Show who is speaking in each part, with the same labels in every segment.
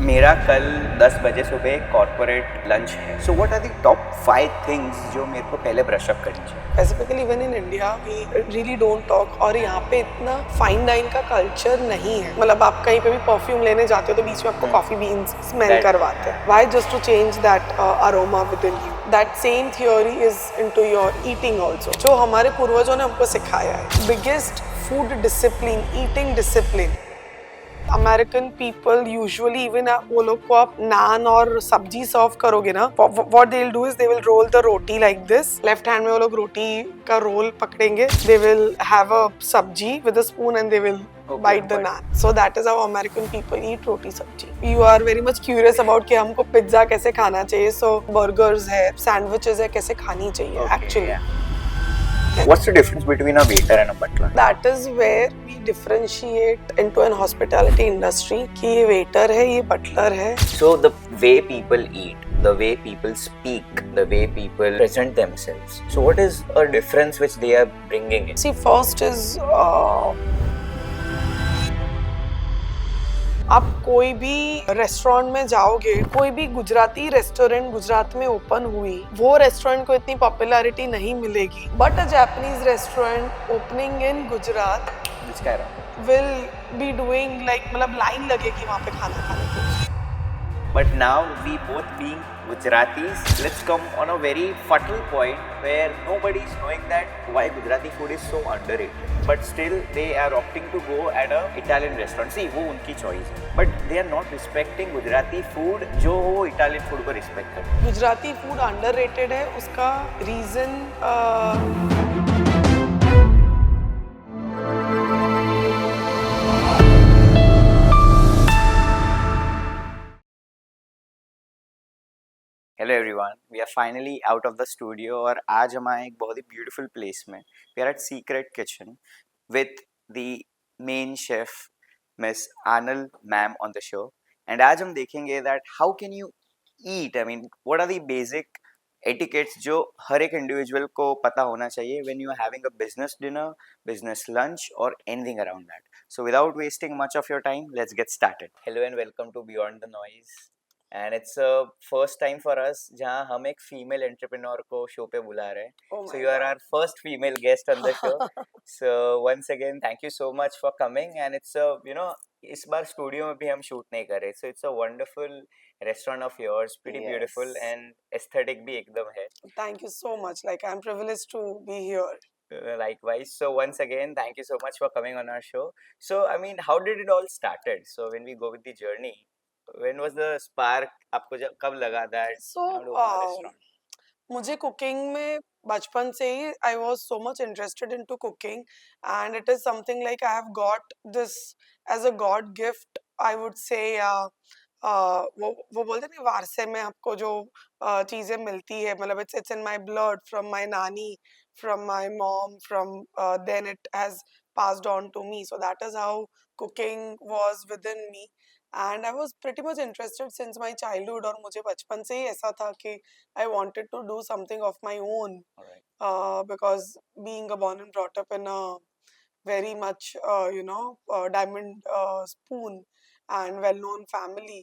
Speaker 1: मेरा कल 10 बजे सुबह कॉर्पोरेट लंच है। So what are the top 5 things जो मेरे को पहले ब्रश अप करनी चाहिए?
Speaker 2: Specifically even in India we really don't talk, और यहाँ पे इतना फाइन डाइन का कल्चर नहीं है। मतलब आप कहीं पे भी परफ्यूम लेने जाते हो तो बीच में आपको कॉफी बीन्स स्मेल करवाते हैं। Why? Just to change that aroma within you. That same theory is into your eating also, जो हमारे पूर्वजों ने हमको सिखाया है। Biggest food discipline, eating discipline. American people usually even वो लोग को आप नान और सब्जी सर्व करोगे ना, what they will do is they will roll the roti like this. Left hand में वो लोग रोटी का रोल पकड़ेंगे, दे विल हैव अ सब्जी with a spoon and they will bite the naan. So that is how American people eat roti sabji. You are very much curious about कि हमको pizza कैसे खाना चाहिए, so burgers है, sandwiches है, कैसे खानी चाहिए actually.
Speaker 1: What's the difference between a waiter and a butler?
Speaker 2: That is where we differentiate into an hospitality industry कि ये waiter है, ये butler है.
Speaker 1: So the way people eat, the way people speak, the way people present themselves. So what is a difference which they are bringing in?
Speaker 2: See, first is आप कोई भी restaurant में जाओगे, कोई भी गुजराती रेस्टोरेंट गुजरात में ओपन हुई, वो रेस्टोरेंट को इतनी पॉपुलैरिटी नहीं मिलेगी। But a Japanese restaurant opening in Gujarat will be doing like, मतलब लाइन लगेगी वहाँ पे खाना खाने की।
Speaker 1: But now we both being Gujaratis, let's come on a very fertile point where nobody is knowing that why Gujarati food is so underrated. But still they are opting to go at a Italian restaurant. See, वो उनकी choice है. But they are not respecting Gujarati food जो वो Italian food को respect करते हैं.
Speaker 2: Gujarati food underrated है, उसका reason
Speaker 1: hello everyone, we are finally out of the studio और आज हम आए एक बहुत ही ब्यूटीफुल प्लेस में। We are at secret kitchen with the main chef miss Aanal ma'am on the show. And आज हम देखेंगे that how can you eat, I mean what are the basic etiquettes जो हर एक इंडिविजुअल को पता होना चाहिए when you are having a business dinner, business lunch और anything around that. So without wasting much of your time, let's get started. Hello and welcome to beyond the noise. And it's first time for us जहाँ हम एक female entrepreneur को show पे बुला रहे हैं। So you are our first female guest on the show. So once again thank you so much for coming. And it's इस बार स्टूडियो में भी हम शूट नहीं कर रहे, so it's a wonderful restaurant of yours, pretty beautiful and aesthetic भी एकदम है।
Speaker 2: Thank you so much, like I am privileged to be here.
Speaker 1: Likewise. So once again, thank you so much for coming on our show. So I mean, how did it all started? So when we go with the journey, when was the spark? आपको जब कब लगा that
Speaker 2: So
Speaker 1: I want to open a restaurant?
Speaker 2: मुझे cooking में बचपन से ही I was so much interested in to cooking, and it is something like I have got this as a God gift, I would say. या वो बोलते हैं ना, वारसे में आपको जो चीजें मिलती है, मतलब it's in my blood, from my नानी, from my mom, from then it has passed on to me. So that is how cooking was within me, and I was pretty much interested since my childhood. और मुझे बचपन से ही ऐसा था कि I wanted to do something of my own,
Speaker 1: All right.
Speaker 2: because being a born and brought up in a very much diamond spoon and well known family,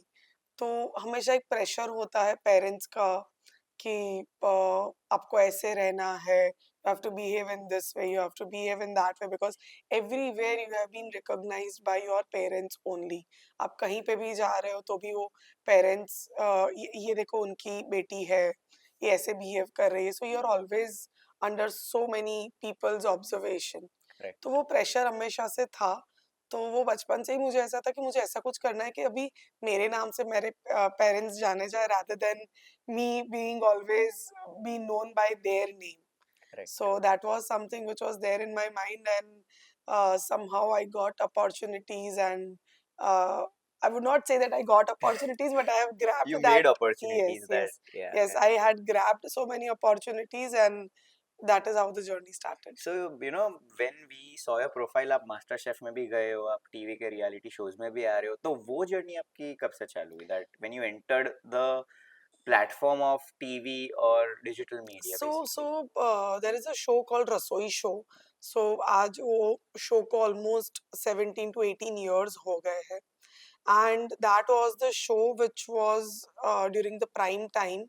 Speaker 2: तो हमेशा एक प्रेशर होता है पेरेंट्स का कि आपको ऐसे रहना है, you have to behave in this way, you have to behave in that way, because everywhere you have been recognized by your parents only. आप कहीं पे भी जा रहे हो तो भी वो पेरेंट्स, ये देखो उनकी बेटी है, ये ऐसे बिहेव कर रही है, so you are always under so many people's observation.
Speaker 1: Correct.
Speaker 2: तो वो प्रेशर हमेशा से था। तो वो बचपन से ही मुझे ऐसा था कि मुझे ऐसा कुछ करना है कि अभी मेरे नाम से मेरे पेरेंट्स जाने जाए, rather than me being always be known by their name.
Speaker 1: Correct.
Speaker 2: So that was something which was there in my mind, and somehow I got opportunities, and I would not say that I got opportunities, but I have grabbed
Speaker 1: You
Speaker 2: that.
Speaker 1: made opportunities
Speaker 2: Yes,
Speaker 1: that,
Speaker 2: yes,
Speaker 1: yeah.
Speaker 2: yes. I had grabbed so many opportunities, and that is how the journey started.
Speaker 1: So when we saw your profile, आप master chef में भी गए हो, आप TV के reality shows में भी आ रहे हो, तो वो जर्नी आपकी कब से चालू हुई? That when you entered the platform of TV or digital media, basically.
Speaker 2: There is a show called Rasoi Show. So आज वो शो को almost 17 to 18 years हो गए हैं, and that was the show which was during the prime time.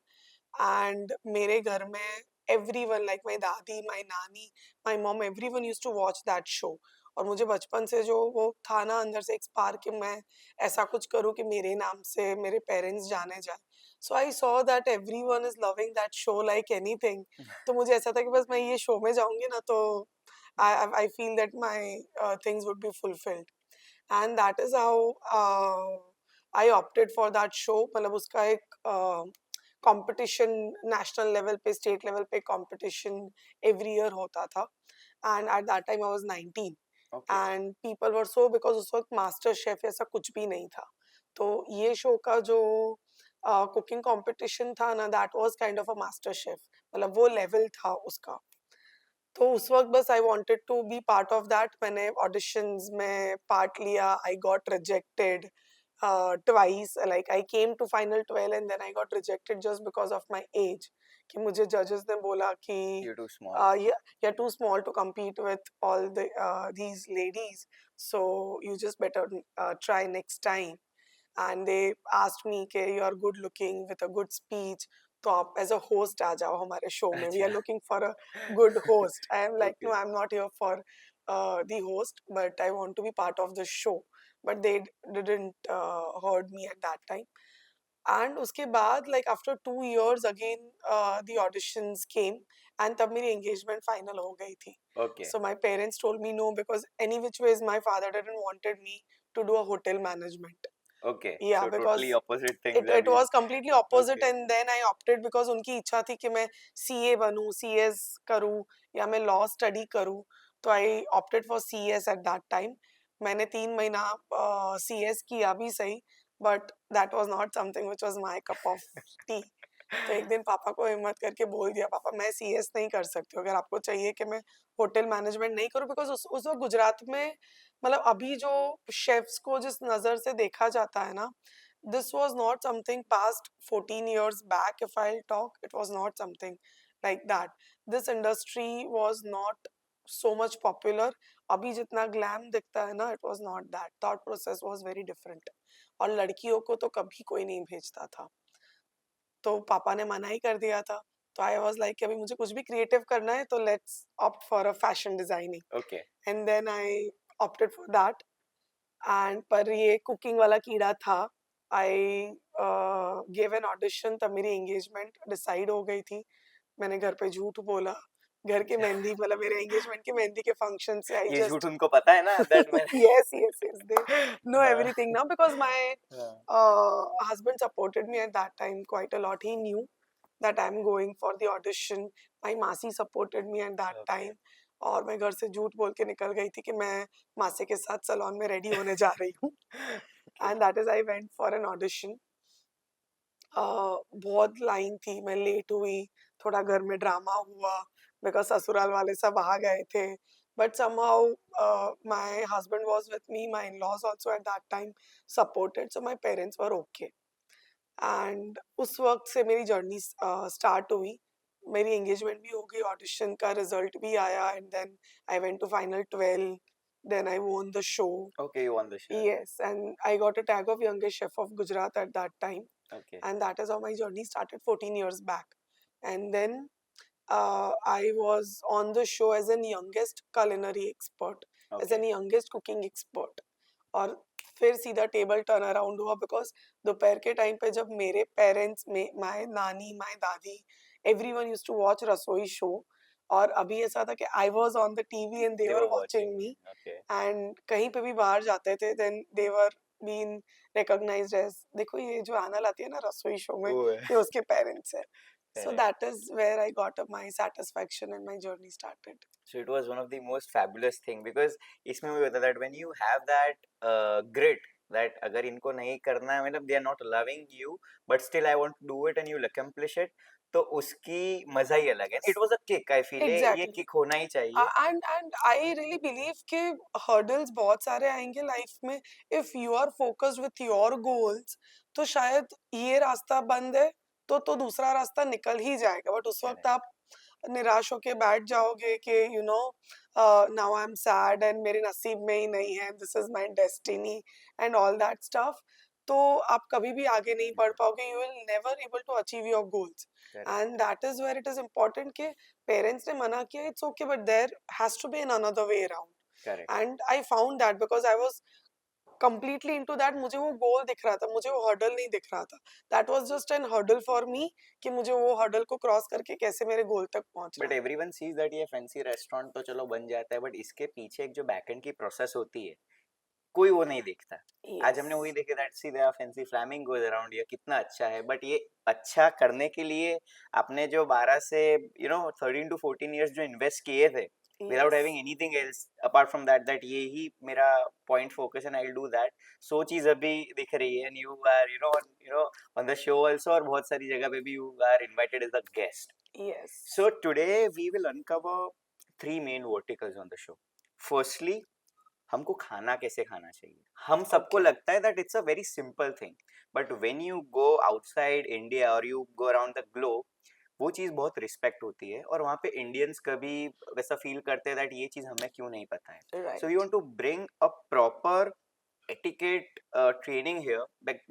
Speaker 2: And मेरे घर में everyone, like my दादी, my नानी, my mom, everyone used to watch that show. और मुझे बचपन से जो वो था ना अंदर से एक स्पार्क कि मैं ऐसा कुछ करूँ कि मेरे नाम से मेरे पेरेंट्स जाने जाए. So I saw that everyone is loving that show like anything. तो मुझे ऐसा था कि बस मैं ये शो में जाऊंगी ना तो I feel that my things would be fulfilled. And that is how I opted for that show. मतलब उसका एक कंपटीशन नेशनल लेवल पे, स्टेट लेवल पे कंपटीशन एवरी ईयर होता था. And at that time I was 19
Speaker 1: Okay.
Speaker 2: And people were so, because उस वक्त master chef ऐसा कुछ भी नहीं था. तो ये शो का जो कुकिंग कंपटीशन था ना, that was kind of a master chef. मतलब वो लेवल था उसका. तो उस वक्त बस I wanted to be part of that. मैंने ऑडिशंस में पार्ट लिया. I got rejected twice. Like I came to final 12 and then I got rejected just because of my age. कि मुझे judges ने बोला कि
Speaker 1: You're too small.
Speaker 2: you're too small to compete with all these ladies, so you just better try next time. And they asked me कि you are good looking with a good speech, तो आप as a host आ जाओ हमारे show में. We are
Speaker 1: अच्छा.
Speaker 2: looking for a good host. I am like, no,
Speaker 1: Okay.
Speaker 2: I'm not here for the host, but I want to be part of the show. But they didn't heard me at that time. And उसके बाद, like after 2 years again, the auditions came and तब मेरी engagement final हो गई थी.
Speaker 1: Okay.
Speaker 2: So my parents told me no, because any which ways my father didn't wanted me to do a hotel management.
Speaker 1: Okay.
Speaker 2: Yeah,
Speaker 1: So
Speaker 2: because
Speaker 1: totally opposite things
Speaker 2: it
Speaker 1: have been.
Speaker 2: was completely opposite.
Speaker 1: Okay.
Speaker 2: And then I opted because उनकी इच्छा थी कि मैं CA बनूं, CS करूं या मैं law study करूं. तो I opted for CS at that time. मैंने 3 महीना CS किया भी सही, but that was not something which was my cup of tea. तो एक दिन पापा को हिम्मत करके बोल दिया, पापा मैं CS नहीं कर सकती हूँ, अगर आपको चाहिए कि मैं होटल मैनेजमेंट नहीं करूँ. बिकॉज उस वक्त गुजरात में, मतलब अभी जो शेफ्स को जिस नज़र से देखा जाता है ना, this was not something past 14 years back. If I'll talk, it was not something like that. This industry was not so much popular. अभी जितना ग्लैम दिखता है ना, it was not that. Thought process was very different. और लड़कियों को तो कभी कोई नहीं भेजता था. तो पापा ने मना ही कर दिया था. तो आई वाज लाइक कि अभी मुझे कुछ भी क्रिएटिव करना है तो let's opt for a fashion designing.
Speaker 1: Okay.
Speaker 2: And then I opted for that. And पर ये कुकिंग वाला कीड़ा था. आई गिव एन ऑडिशन, तब मेरी एंगेजमेंट डिसाइड हो गई थी. मैंने घर पे झूठ बोला. घर के
Speaker 1: अच्छा.
Speaker 2: मेहंदी, मतलब मेरे एंगेजमेंट के मेहंदी के फंक्शन से आई
Speaker 1: ये झूठ
Speaker 2: जस्ट
Speaker 1: उनको पता है ना that मैंने.
Speaker 2: yes, yes, yes, they know
Speaker 1: हाँ.
Speaker 2: everything now, because my
Speaker 1: हाँ.
Speaker 2: husband supported me at that time quite a lot. He knew that I'm going for the audition. My मासी supported me at that
Speaker 1: Okay.
Speaker 2: time. और मैं घर से झूठ बोल के निकल गई थी कि मैं मासी के साथ सलोन में रेडी होने जा रही हूँ.
Speaker 1: Okay.
Speaker 2: And that is I went for an audition. बहुत लाइन थी, मैं लेट हुई, थोड़ा घर में ड्रामा हुआ बिकॉज ससुराल वाले सब आ गए थे. But somehow my husband was with me, my in-laws also at that time supported, so my parents were okay. And उस वक्त से मेरी जर्नी स्टार्ट हुई. मेरी एंगेजमेंट भी हो गई, ऑडिशन का रिजल्ट भी आया, and then I went to final 12. Then I won the show.
Speaker 1: Okay, you won the show.
Speaker 2: Yes, and I got a tag of youngest chef of Gujarat at that time.
Speaker 1: Okay.
Speaker 2: And that is how my journey started 14 years back. And then I was on the show as an youngest culinary expert, as
Speaker 1: Okay.
Speaker 2: an youngest cooking expert. और फिर सीधा table turn around हुआ because दोपहर के time पे जब मेरे parents में माय नानी, माय दादी, everyone used to watch Rasoi show. और अभी ऐसा था कि I was on the TV and they
Speaker 1: They
Speaker 2: were
Speaker 1: were
Speaker 2: watching
Speaker 1: watching.
Speaker 2: Me.
Speaker 1: Okay.
Speaker 2: And कहीं पे भी बाहर जाते थे then they were been recognised as, देखो ये जो आनल आती है ना रसोई शो में,
Speaker 1: Oh,
Speaker 2: ये उसके पेरेंट्स है. So
Speaker 1: correct.
Speaker 2: that is where I got my satisfaction and my journey started.
Speaker 1: So it was one of the most fabulous thing because इसमें भी होता that when you have that grit that अगर इनको नहीं करना है मतलब they are not allowing you but still I want to do it and you'll accomplish it, तो उसकी मजा ही अलग है. It was a kick. I feel ये
Speaker 2: Exactly.
Speaker 1: kick होना ही चाहिए.
Speaker 2: And I really believe कि hurdles बहुत सारे आएंगे लाइफ में. If you are focused with your goals, तो शायद ये रास्ता बंद है तो दूसरा रास्ता निकल ही जाएगा. बट उस वक्त आप निराश होके बैठ जाओगे कि now I am sad and मेरे नसीब में ही नहीं है, this is my destiny and all that stuff, तो आप कभी भी आगे नहीं बढ़ पाओगे, you will never able to achieve your goals.
Speaker 1: Correct.
Speaker 2: And that is where it is important कि पेरेंट्स ने मना किया, it's okay, but there has to be an another way around.
Speaker 1: Correct.
Speaker 2: And I found that because I was completely into that, मुझे वो गोल दिख रहा था, मुझे वो हर्डल नहीं दिख रहा था। That was just an hurdle for me कि मुझे वो हर्डल को क्रॉस करके कैसे मेरे गोल तक पहुंचना
Speaker 1: बट
Speaker 2: है।
Speaker 1: एवरीवन सीज दैट ये फैंसी रेस्टोरेंट तो चलो बन जाता है, बट इसके पीछे एक जो बैकएंड की प्रोसेस होती है कोई वो नहीं देखता। आज हमने वही
Speaker 2: यस,
Speaker 1: देखे that see their fancy flamingos around, ये कितना अच्छा है, बट ये अच्छा करने के लिए आपने जो 12 से 13 टू 14 इयर्स जो इन्वेस्ट किए थे without
Speaker 2: yes,
Speaker 1: having anything else apart from that ये ही मेरा point focus and I will do that. So चीज अभी दिख रही है and you are on the show also, और बहुत सारी जगह पे भी you are invited as the guest.
Speaker 2: Yes,
Speaker 1: So today we will uncover three main verticals on the show. Firstly, हमको खाना कैसे खाना चाहिए। हम सबको
Speaker 2: ओके,
Speaker 1: लगता है that it's a very simple thing, but when you go outside India or you go around the globe, वो चीज़ बहुत रिस्पेक्ट होती है और वहाँ पे इंडियंस कभी वैसा फील करते हैं that ये चीज़ हमें क्यों नहीं पता है। So we
Speaker 2: right,
Speaker 1: want to bring a proper etiquette training here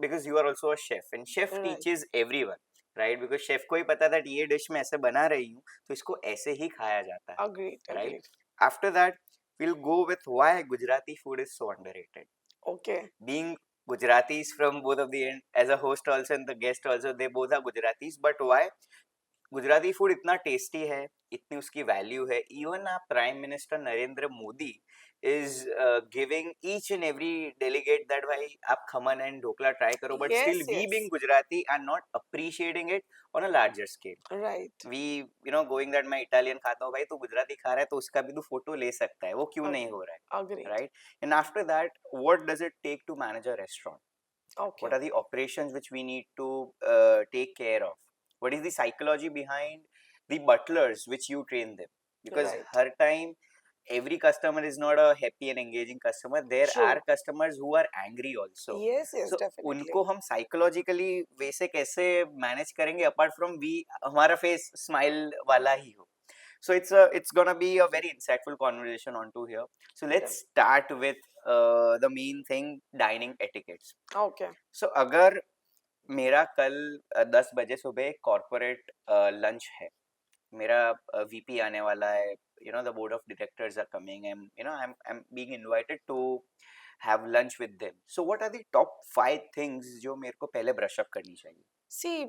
Speaker 1: because you are also a chef and chef
Speaker 2: right,
Speaker 1: teaches everyone, right? Because chef को ही पता था कि ये डिश मैं ऐसे बना रही हूँ तो इसको ऐसे ही खाया जाता
Speaker 2: अग्रीड,
Speaker 1: है, right?
Speaker 2: Agreed,
Speaker 1: After that we'll go with why Gujarati food is so underrated.
Speaker 2: Okay,
Speaker 1: Being Gujaratis from both of the end, as a host also and the guest also, they both are Gujaratis, but why Gujarati food इतना tasty है, इतनी उसकी value है, even आप prime minister Narendra Modi is giving each and every delegate that भाई आप khaman and dhokla try करो, but still
Speaker 2: yes,
Speaker 1: we
Speaker 2: yes,
Speaker 1: being Gujarati are not appreciating it on a larger scale.
Speaker 2: Right,
Speaker 1: we going that मैं Italian खाता हूँ, भाई तू गुजराती खा रहा है तो उसका भी तू फोटो ले सकता है, वो क्यों नहीं हो रहा है,
Speaker 2: agreed,
Speaker 1: right? And after that what does it take to manage a restaurant?
Speaker 2: Okay,
Speaker 1: What are the operations which we need to take care of? What is the psychology behind the butlers which you train them? Because
Speaker 2: right,
Speaker 1: her time every customer is not a happy and engaging customer, there
Speaker 2: true,
Speaker 1: are customers who are angry also.
Speaker 2: Yes, yes,
Speaker 1: So
Speaker 2: definitely,
Speaker 1: उनको हम psychologically वैसे कैसे manage करेंगे apart from we हमारा face smile वाला ही हो? So it's gonna be a very insightful conversation onto here. So let's start with the main thing, dining etiquettes.
Speaker 2: Okay,
Speaker 1: So अगर मेरा कल 10 बजे सुबह कॉर्पोरेट लंच है, मेरा वीपी आने वाला है, the board of directors are coming and I'm being invited to have lunch with them. So what are the top 5 things जो मेरे को पहले brush up करनी चाहिए?
Speaker 2: see,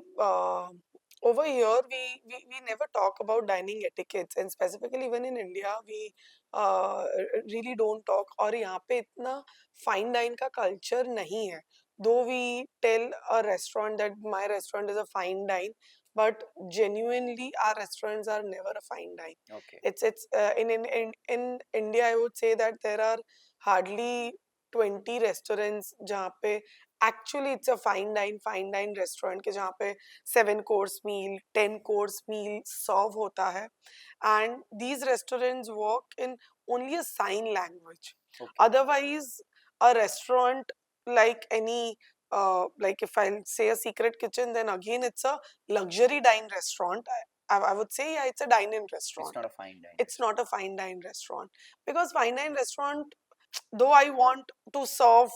Speaker 2: over here we never talk about dining etiquettes, and specifically even in India we really don't talk, और यहाँ पे इतना fine dine का culture नहीं है, though we tell a restaurant that my restaurant is a fine dine, but genuinely our restaurants are never a fine dine.
Speaker 1: Okay.
Speaker 2: It's in India I would say that there are hardly 20 restaurants जहाँ पे actually it's a fine dine restaurant के जहाँ पे 7 course meal, 10 course meal serve होता है, and these restaurants work in only a sign language.
Speaker 1: Okay.
Speaker 2: Otherwise, a restaurant like any like if I'll say a secret kitchen, then again it's a luxury dine restaurant. I would say yeah, it's a dine-in restaurant.
Speaker 1: It's not a fine dine.
Speaker 2: It's not a fine dine restaurant because fine dine restaurant, though I want to serve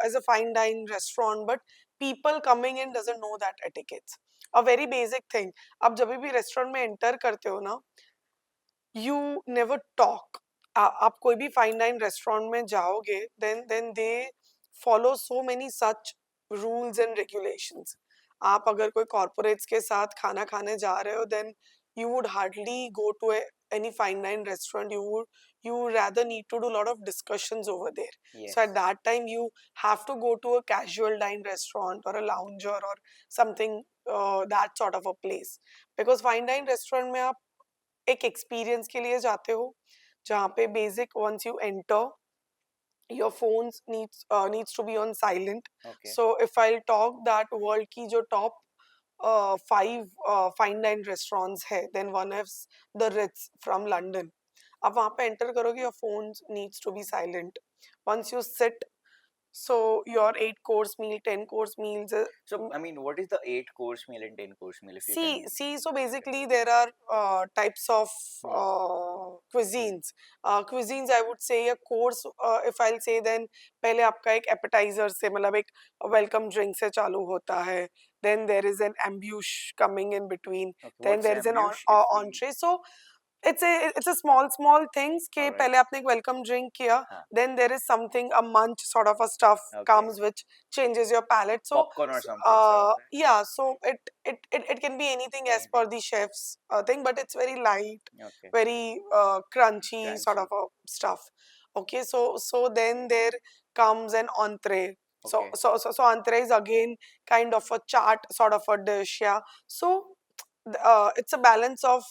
Speaker 2: as a fine dine restaurant, but people coming in doesn't know that etiquettes. A very basic thing. आप जब भी restaurant में enter करते हो ना, you never talk. आप कोई भी fine dine restaurant में जाओगे, then they follow so many such rules and regulations. आप अगर कोई corporates के साथ खाना खाने जा रहे हो, then you would hardly go to any fine dine restaurant. You rather need to do a lot of discussions over there.
Speaker 1: Yes.
Speaker 2: So at that time you have to go to a casual dine restaurant or a lounger or something that sort of a place, because fine dine restaurant में आप एक experience के लिए जाते हो जहाँ पे basic once you enter your phones needs to be on silent.
Speaker 1: Okay.
Speaker 2: So if I'll talk that world की जो top 5 fine dine restaurants है, then one is the Ritz from London. आप वहाँ पे enter करोगे, your phones needs to be silent. Once you sit, So your 8 course meal, 10 course meals.
Speaker 1: So I mean, what is the 8 course meal and 10 course meal, if you can?
Speaker 2: See. So basically, there are types of
Speaker 1: Hmm.
Speaker 2: cuisines. Cuisines, I would say a course. If I'll say, then पहले आपका एक appetizer से मतलब एक welcome drink से चालू होता है. Then there is an ambush coming in between.
Speaker 1: Okay,
Speaker 2: Then
Speaker 1: what's
Speaker 2: there is an
Speaker 1: ambush if we...
Speaker 2: entree. So it's a small things कि
Speaker 1: Alright.
Speaker 2: पहले आपने एक welcome drink किया.
Speaker 1: हाँ.
Speaker 2: Then there is something, a munch sort of a stuff
Speaker 1: Okay.
Speaker 2: comes which changes your palate. So
Speaker 1: Popcorn or something, sort of that?
Speaker 2: yeah, so it can be anything as per
Speaker 1: Anything.
Speaker 2: the chef's thing, but it's very light,
Speaker 1: Okay.
Speaker 2: very crunchy sort of a stuff. Okay, so then there comes an entree. So
Speaker 1: Okay.
Speaker 2: so entree is again kind of a chaat sort of a dish. Yeah, so it's a balance of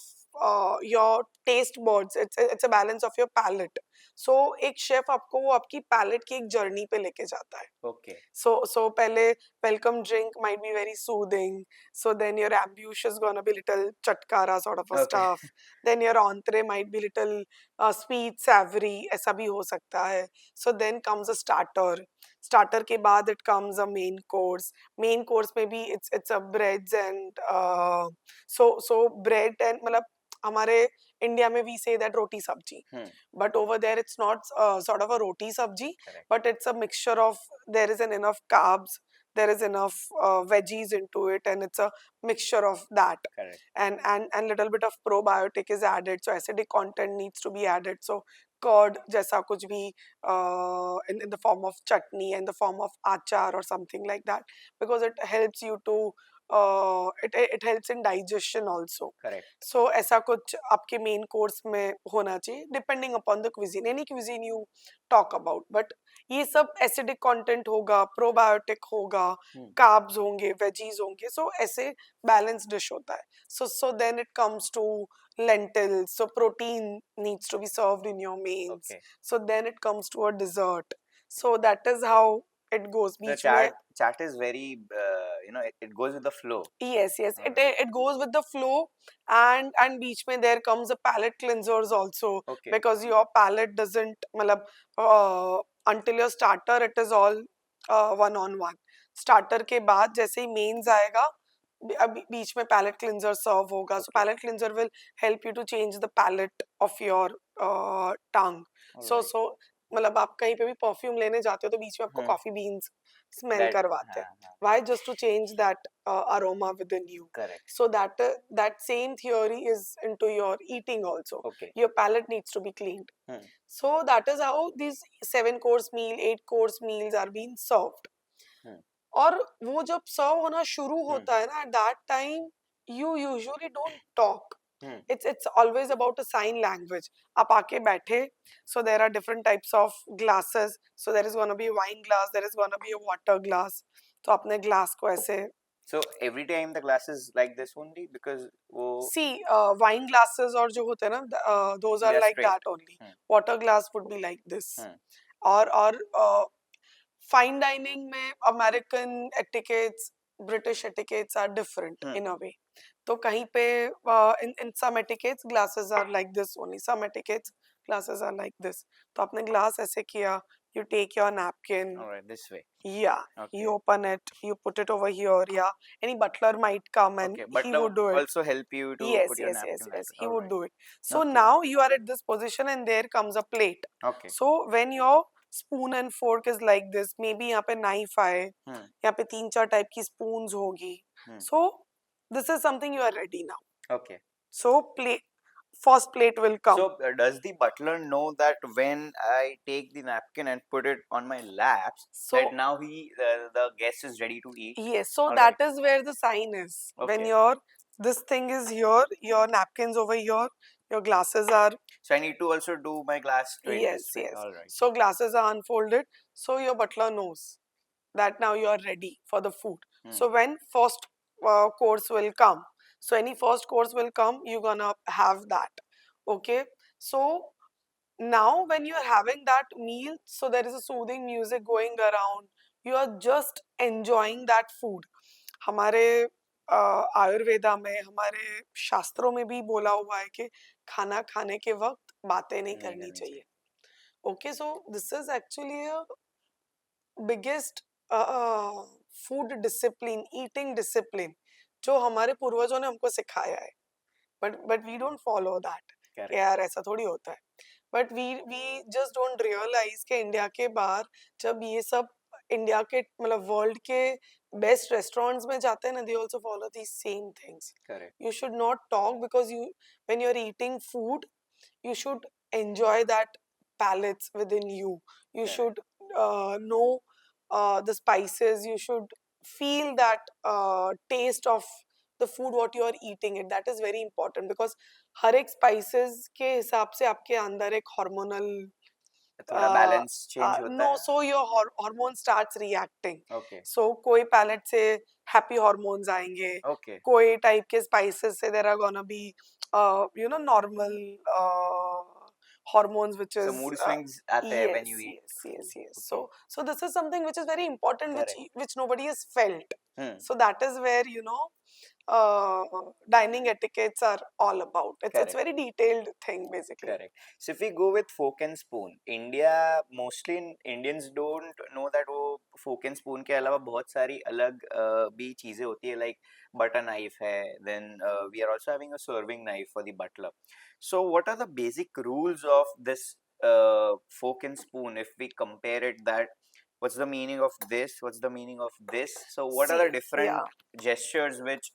Speaker 2: your taste buds. It's a balance of your palate. So एक chef आपको वो आपकी palate की एक journey पे लेके जाता है.
Speaker 1: Okay.
Speaker 2: So पहले welcome drink might be very soothing. So then your ambush is gonna be little chatkara sort of a
Speaker 1: Okay.
Speaker 2: stuff. Then your entree might be little sweet, savory. ऐसा भी हो सकता है. So then comes a starter. Starter के बाद it comes a main course. Main course में भी it's a breads and so bread and मतलब हमारे इंडिया में we say that roti sabji. But over there it's not sort of a roti sabji.
Speaker 1: Correct.
Speaker 2: But it's a mixture of, there is an enough carbs, there is enough veggies into it, and it's a mixture of that.
Speaker 1: Correct.
Speaker 2: And little bit of probiotic is added, so acidic content needs to be added. So curd जैसा कुछ भी in the form of chutney and the form of achar or something like that, because it helps you to it helps in digestion also.
Speaker 1: Correct.
Speaker 2: So ऐसा कुछ आपके main course में होना चाहिए, depending upon the cuisine, any cuisine you talk about. But ये सब acidic content होगा, probiotic होगा, carbs होंगे, veggies होंगे, so ऐसे balanced dish होता है. So then it comes to lentils, so protein needs to be served in your mains.
Speaker 1: Okay.
Speaker 2: So then it comes to a dessert. So that is how it goes.
Speaker 1: The
Speaker 2: बीच में
Speaker 1: chat is very, it goes with the flow.
Speaker 2: yes
Speaker 1: Alright.
Speaker 2: it goes with the flow, and बीच में there comes a palate cleansers also.
Speaker 1: Okay.
Speaker 2: Because your palate doesn't मतलब until your starter it is all one on one. Starter के बाद जैसे ही mains आएगा अभी बीच में palate cleanser serve होगा. So
Speaker 1: Okay.
Speaker 2: palate cleanser will help you to change the palate of your tongue. So
Speaker 1: Alright.
Speaker 2: so मतलब आप कहीं पे भी परफ्यूम लेने जाते हो तो बीच में आपको कॉफी बीन्स स्मेल
Speaker 1: That,
Speaker 2: करवाते हैं. Why? Just to change that aroma within you.
Speaker 1: correct.
Speaker 2: So that same theory is into your eating also.
Speaker 1: Okay.
Speaker 2: Your palate needs to be cleaned. So that is how these 7 course meal, 8 course meals are being served. और वो जब सर्व होना शुरू होता है ना, at that time you usually don't talk. It's always about a sign language. आप आके बैठे, so there are different types of glasses. So there is gonna be a wine glass, there is gonna be a water glass. तो अपने glass को ऐसे
Speaker 1: So every time the glass is like this only, because वो
Speaker 2: see wine glasses और जो होते हैं ना those are
Speaker 1: they are
Speaker 2: like
Speaker 1: straight.
Speaker 2: that only. Water glass would be like this. और fine dining में American etiquettes, British etiquettes are different in a way. तो कहीं पे in some etiquettes glasses are like this only. Some etiquettes glasses are like this. तो आपने glass ऐसे किया, you take your napkin.
Speaker 1: Alright, this way.
Speaker 2: Yeah,
Speaker 1: Okay.
Speaker 2: you open it, you put it over here. Yeah, any butler might come and
Speaker 1: Okay,
Speaker 2: he
Speaker 1: butler
Speaker 2: would do it.
Speaker 1: also help you to
Speaker 2: Yes,
Speaker 1: put your napkin
Speaker 2: yes.
Speaker 1: like
Speaker 2: He
Speaker 1: that.
Speaker 2: would
Speaker 1: Alright.
Speaker 2: do it. So
Speaker 1: Okay.
Speaker 2: now you are at this position and there comes a plate.
Speaker 1: Okay.
Speaker 2: So when your spoon and fork is like this, maybe यहाँ पे knife आए, यहाँ पे 3-4 type की spoons होगी. So this is something you are ready now.
Speaker 1: Okay.
Speaker 2: So first plate will come.
Speaker 1: So does the butler know that when I take the napkin and put it on my laps,
Speaker 2: So
Speaker 1: that now the guest is ready to eat?
Speaker 2: yes, so
Speaker 1: Alright.
Speaker 2: that is where the sign is. When
Speaker 1: Okay.
Speaker 2: this thing is here, your napkins over here, your glasses are
Speaker 1: So I need to also do my glass straight
Speaker 2: yes,
Speaker 1: this way.
Speaker 2: yes.
Speaker 1: Alright.
Speaker 2: So glasses are unfolded. So your butler knows that now you are ready for the food. So when first course will come, so any first course will come, you're gonna have that. Okay. So now when you are having that meal, so there is a soothing music going around. You are just enjoying that food. हमारे आयुर्वेदा में, हमारे शास्त्रों में भी बोला हुआ है कि खाना खाने के वक्त बातें नहीं करनी चाहिए. Okay, so this is actually a biggest food discipline, eating discipline जो हमारे पूर्वजों ने हमको सिखाया है, but we don't follow that.
Speaker 1: Correct
Speaker 2: यार ऐसा थोड़ी होता है। But we just don't realise कि इंडिया के बाहर जब ये सब इंडिया के मतलब वर्ल्ड के बेस्ट रेस्टोरेंट्स में जाते हैं ना, they also follow these same things.
Speaker 1: Correct
Speaker 2: You should not talk because you, when you're eating food, you should enjoy that palates within you. You
Speaker 1: correct
Speaker 2: should know the spices. You should feel that taste of the food what you are eating it. That is very important because हर एक spices के हिसाब से आपके अंदर एक hormonal
Speaker 1: थोड़ा balance change होता
Speaker 2: no,
Speaker 1: है।
Speaker 2: so your hormone starts reacting.
Speaker 1: Okay
Speaker 2: So कोई palate से happy hormones आएंगे,
Speaker 1: ओके
Speaker 2: कोई type के spices से there are gonna be normal hormones which
Speaker 1: so
Speaker 2: is
Speaker 1: mood swings आते हैं when
Speaker 2: yes,
Speaker 1: you eat
Speaker 2: yes, yes, yes.
Speaker 1: Okay
Speaker 2: So this is something which is very important,
Speaker 1: correct
Speaker 2: which nobody has felt.
Speaker 1: Hmm
Speaker 2: So that is where uh, dining etiquettes are all about. It's
Speaker 1: correct
Speaker 2: very detailed thing basically.
Speaker 1: Correct. So if we go with fork and spoon, India mostly Indians don't know that वो fork and spoon के अलावा बहुत सारी अलग भी चीजें होती है like butter knife है, then we are also having a serving knife for the butler. So what are the basic rules of this fork and spoon if we compare it that what's the meaning of this, what's the meaning of this? So what are the
Speaker 2: See,
Speaker 1: different
Speaker 2: yeah.
Speaker 1: gestures which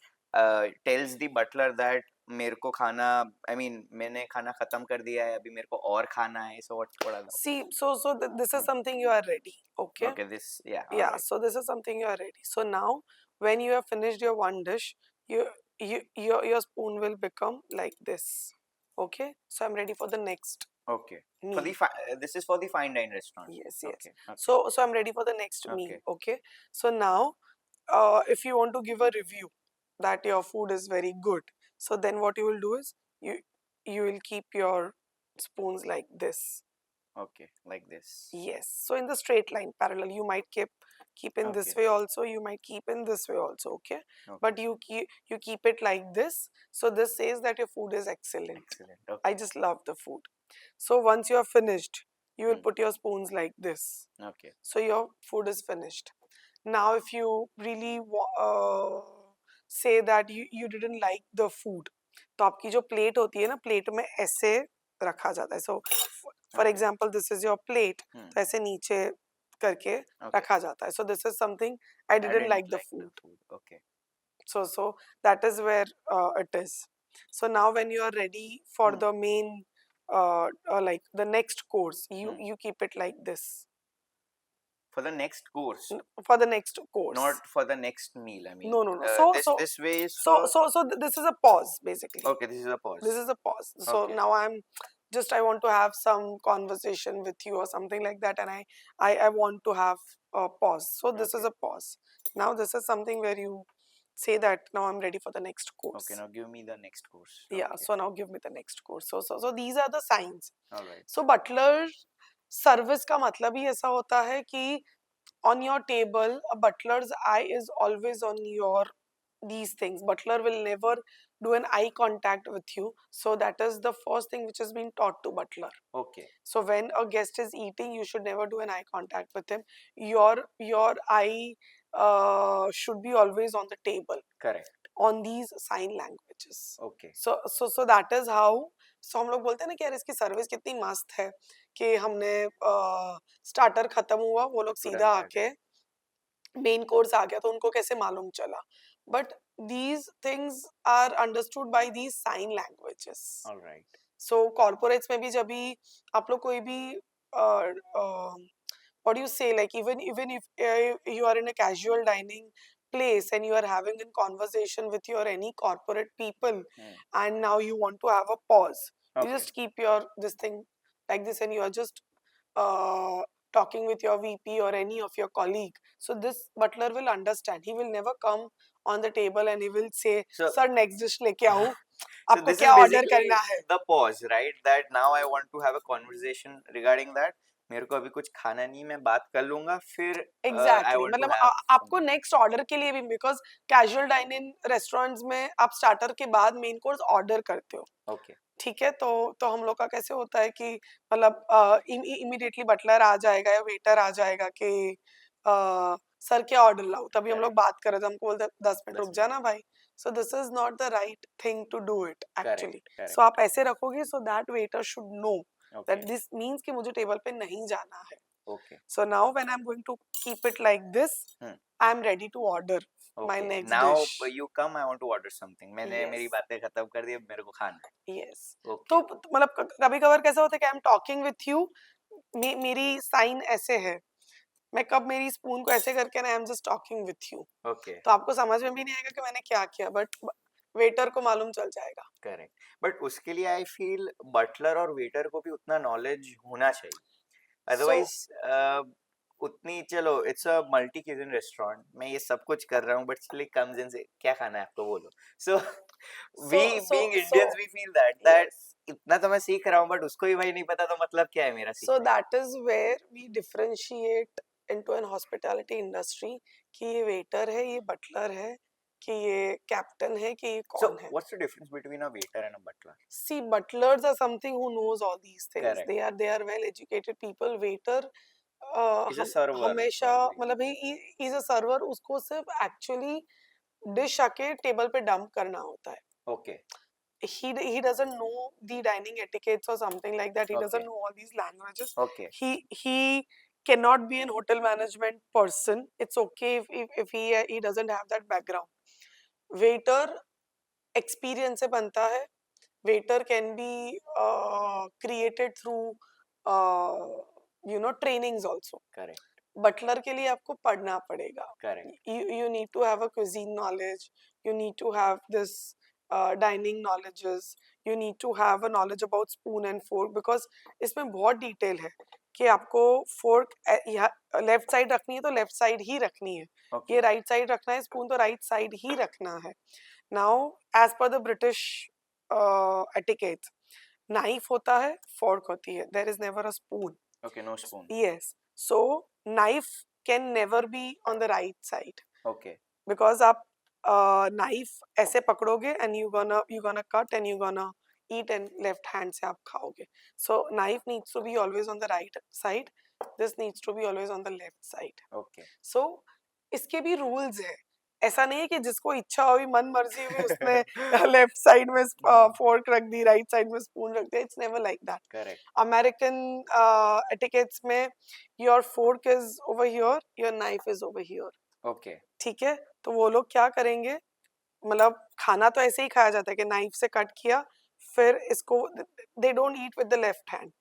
Speaker 1: tells the butler that मेरे को खाना I mean मैंने खाना खत्म कर दिया है अभी मेरे को और खाना है so what are the
Speaker 2: See, so this is something you are ready, okay?
Speaker 1: okay this yeah all
Speaker 2: Yeah,
Speaker 1: right
Speaker 2: so this is something you are ready. So now, when you have finished your one dish, your spoon will become like this, okay? So I'm ready for the next
Speaker 1: okay for
Speaker 2: meal.
Speaker 1: the this is for the fine dine restaurant
Speaker 2: Yes, yes.
Speaker 1: okay okay
Speaker 2: So I'm ready for the next meal,
Speaker 1: okay
Speaker 2: okay? So now, if you want to give a review that your food is very good, so then what you will do is you will keep your spoons like this.
Speaker 1: okay like this
Speaker 2: Yes. So in the straight line parallel, you might keep in this
Speaker 1: okay
Speaker 2: way also. You might keep in this way also. Okay. But
Speaker 1: okay
Speaker 2: you keep it like this. So this says that your food is excellent.
Speaker 1: excellent
Speaker 2: I
Speaker 1: okay
Speaker 2: just love the food. So once you are finished, you will
Speaker 1: Hmm.
Speaker 2: put your spoons like this.
Speaker 1: okay
Speaker 2: So your food is finished. Now, if you really say that you didn't like the food, तो आपकी जो plate होती है ना, plate में ऐसे रखा जाता है. So for
Speaker 1: okay
Speaker 2: example, this is your plate.
Speaker 1: Hmm.
Speaker 2: तो ऐसे नीचे करके
Speaker 1: okay
Speaker 2: रखा जाता है. So this is something I didn't like the food.
Speaker 1: okay
Speaker 2: So that is where it is. So now when you are ready for
Speaker 1: Hmm.
Speaker 2: the main like the next course, you keep it like this.
Speaker 1: for the next course
Speaker 2: For the next course.
Speaker 1: not for the next meal I mean
Speaker 2: No. So
Speaker 1: this way is
Speaker 2: so
Speaker 1: for
Speaker 2: this is a pause basically.
Speaker 1: okay this is a pause
Speaker 2: This is a pause. So
Speaker 1: Okay.
Speaker 2: now I want to have some conversation with you or something like that, and I want to have a pause. So this is
Speaker 1: Okay.
Speaker 2: a pause. Now this is something where you say that now I'm ready for the next course.
Speaker 1: Okay, now give me the next course.
Speaker 2: Yeah.
Speaker 1: Okay.
Speaker 2: So now give me the next course. So these are the signs.
Speaker 1: All right.
Speaker 2: So butler service का मतलब ही ऐसा होता है कि on your table, a butler's eye is always on your these things. Butler will never do an eye contact with you. So that is the first thing which has been taught to butler.
Speaker 1: Okay.
Speaker 2: So when a guest is eating, you should never do an eye contact with him. Your eye should be always on the table.
Speaker 1: Correct.
Speaker 2: On these sign languages.
Speaker 1: Okay.
Speaker 2: So that is how. So हम लोग बोलते हैं ना कि यार इसकी service कितनी मस्त है कि हमने स्टार्टर खत्म हुआ वो लोग सीधा आके मेन कोर्स आ गया तो उनको कैसे मालूम चला but these things are understood by these sign languages.
Speaker 1: All right.
Speaker 2: So corporates में भी जब भी आप लोग कोई भी what do you say, like even if you are in a casual dining place and you are having a conversation with your any corporate people and now you want to have a pause, you just keep your this thing like this and you are just talking with your VP or any of your colleague. So this butler will understand. He will never come on the table and he will say, "Sir, next dish लेके आओ."
Speaker 1: So this is basically the pause, right? That now I want to have a conversation regarding that. मेरे को अभी कुछ खाना नहीं मैं बात कर लूंगा फिर
Speaker 2: Exactly. मतलब आपको नेक्स्ट ऑर्डर के लिए भी बिकॉज कैजुअल डाइनिंग रेस्टोरेंट्स में आप स्टार्टर के बाद मेन कोर्स ऑर्डर करते हो.
Speaker 1: ओके
Speaker 2: ठीक है तो हम लोग का कैसे होता है कि मतलब इमीडिएटली बटलर आ जाएगा या वेटर आ जाएगा कि सर क्या ऑर्डर लाऊं, तभी हम लोग
Speaker 1: Correct.
Speaker 2: बात कर रहे थे, हमको बोलते 10 मिनट
Speaker 1: 10
Speaker 2: रुक
Speaker 1: मिनट.
Speaker 2: जाना भाई. So this is not the right thing to do it actually.
Speaker 1: Correct. Correct.
Speaker 2: So आप ऐसे रखोगे so that waiter should know
Speaker 1: Okay.
Speaker 2: that this means कि मुझे टेबल पे नहीं जाना है.
Speaker 1: Okay.
Speaker 2: So now when I'm going to keep it like this,
Speaker 1: Hmm.
Speaker 2: I'm ready to order my
Speaker 1: Okay.
Speaker 2: next
Speaker 1: Now
Speaker 2: dish.
Speaker 1: you come. I want to order something. मैंने मेरी
Speaker 2: Yes,
Speaker 1: बातें खत्म कर दी. अब मेरे को खाना है.
Speaker 2: yes.
Speaker 1: Okay.
Speaker 2: तो मतलब कभी कभार कैसा होता है कि I am talking with you, मेरी साइन ऐसे है, मैं कब मेरी स्पून को ऐसे करके ना I am just talking with you,
Speaker 1: Okay.
Speaker 2: तो आपको समझ में भी नहीं आएगा कि मैंने क्या किया, बट वेटर को मालूम चल जाएगा.
Speaker 1: करेक्ट. बट उसके लिए आई फील बटलर और वेटर को भी उतना नॉलेज होना चाहिए.
Speaker 2: सो
Speaker 1: अदरवाइज उतनी चलो it's a multi cuisine restaurant, मैं ये सब कुछ कर रहा हूँ बट स्टिल कम्स इन से क्या खाना है आपको बोलो. So we
Speaker 2: so
Speaker 1: being
Speaker 2: so
Speaker 1: Indians we feel that
Speaker 2: yes.
Speaker 1: इतना तो मैं सीख रहा हूँ बट उसको ही भाई नहीं पता तो मतलब क्या है मेरा
Speaker 2: So
Speaker 1: सीखने का.
Speaker 2: that is where we differentiate into an hospitality industry कि ये waiter है, ये butler है, कि ये captain है, कि ये
Speaker 1: So
Speaker 2: कौन है.
Speaker 1: what's the difference between a waiter and a butler?
Speaker 2: See, butlers are something who knows all these things.
Speaker 1: Correct.
Speaker 2: They are well educated people. Waiter
Speaker 1: He's a
Speaker 2: हम
Speaker 1: server
Speaker 2: हमेशा
Speaker 1: probably.
Speaker 2: मतलब he is a server, उसको सिर्फ actually dish आके table पे dump करना होता है.
Speaker 1: Okay.
Speaker 2: He doesn't know the dining etiquettes or something like that. He doesn't
Speaker 1: Okay.
Speaker 2: know all these languages.
Speaker 1: Okay.
Speaker 2: He cannot be an hotel management person. It's okay if he doesn't have that background. Waiter experience से बनता है. Waiter can be created through trainings also.
Speaker 1: Correct.
Speaker 2: Butler के लिए आपको पढ़ना पड़ेगा.
Speaker 1: Correct.
Speaker 2: You need to have a cuisine knowledge. You need to have this dining knowledges. You need to have a knowledge about spoon and fork because इसमें बहुत detail है कि आपको फोर्क लेफ्ट साइड रखनी है तो लेफ्ट साइड ही रखनी है,
Speaker 1: Okay.
Speaker 2: ये राइट साइड रखना है स्पून तो राइट साइड ही रखना है. Now as per the British etiquette, knife होता है, फोर्क होती है, there is never a spoon.
Speaker 1: Okay. No spoon.
Speaker 2: Yes. So knife can never be on the right side
Speaker 1: Okay.
Speaker 2: because आप knife ऐसे पकड़ोगे and you gonna cut and you gonna eat and left hand से आप खाओगे. So knife needs to be always on the right side. This needs to be always on the left side.
Speaker 1: Okay.
Speaker 2: So इसके भी rules है. ऐसा नहीं है कि जिसको इच्छा हुई मन मर्जी हुई उसने लेफ्ट साइड में फोर्क रख दी, राइट साइड में स्पून रख दिया. It's never like that.
Speaker 1: Correct.
Speaker 2: American etiquettes में your fork is over here, your knife is over here.
Speaker 1: Okay.
Speaker 2: ठीक है, तो वो लोग क्या करेंगे, मतलब खाना तो ऐसे ही खाया जाता है कि नाइफ से कट किया, फिर इसको they don't eat with the left hand,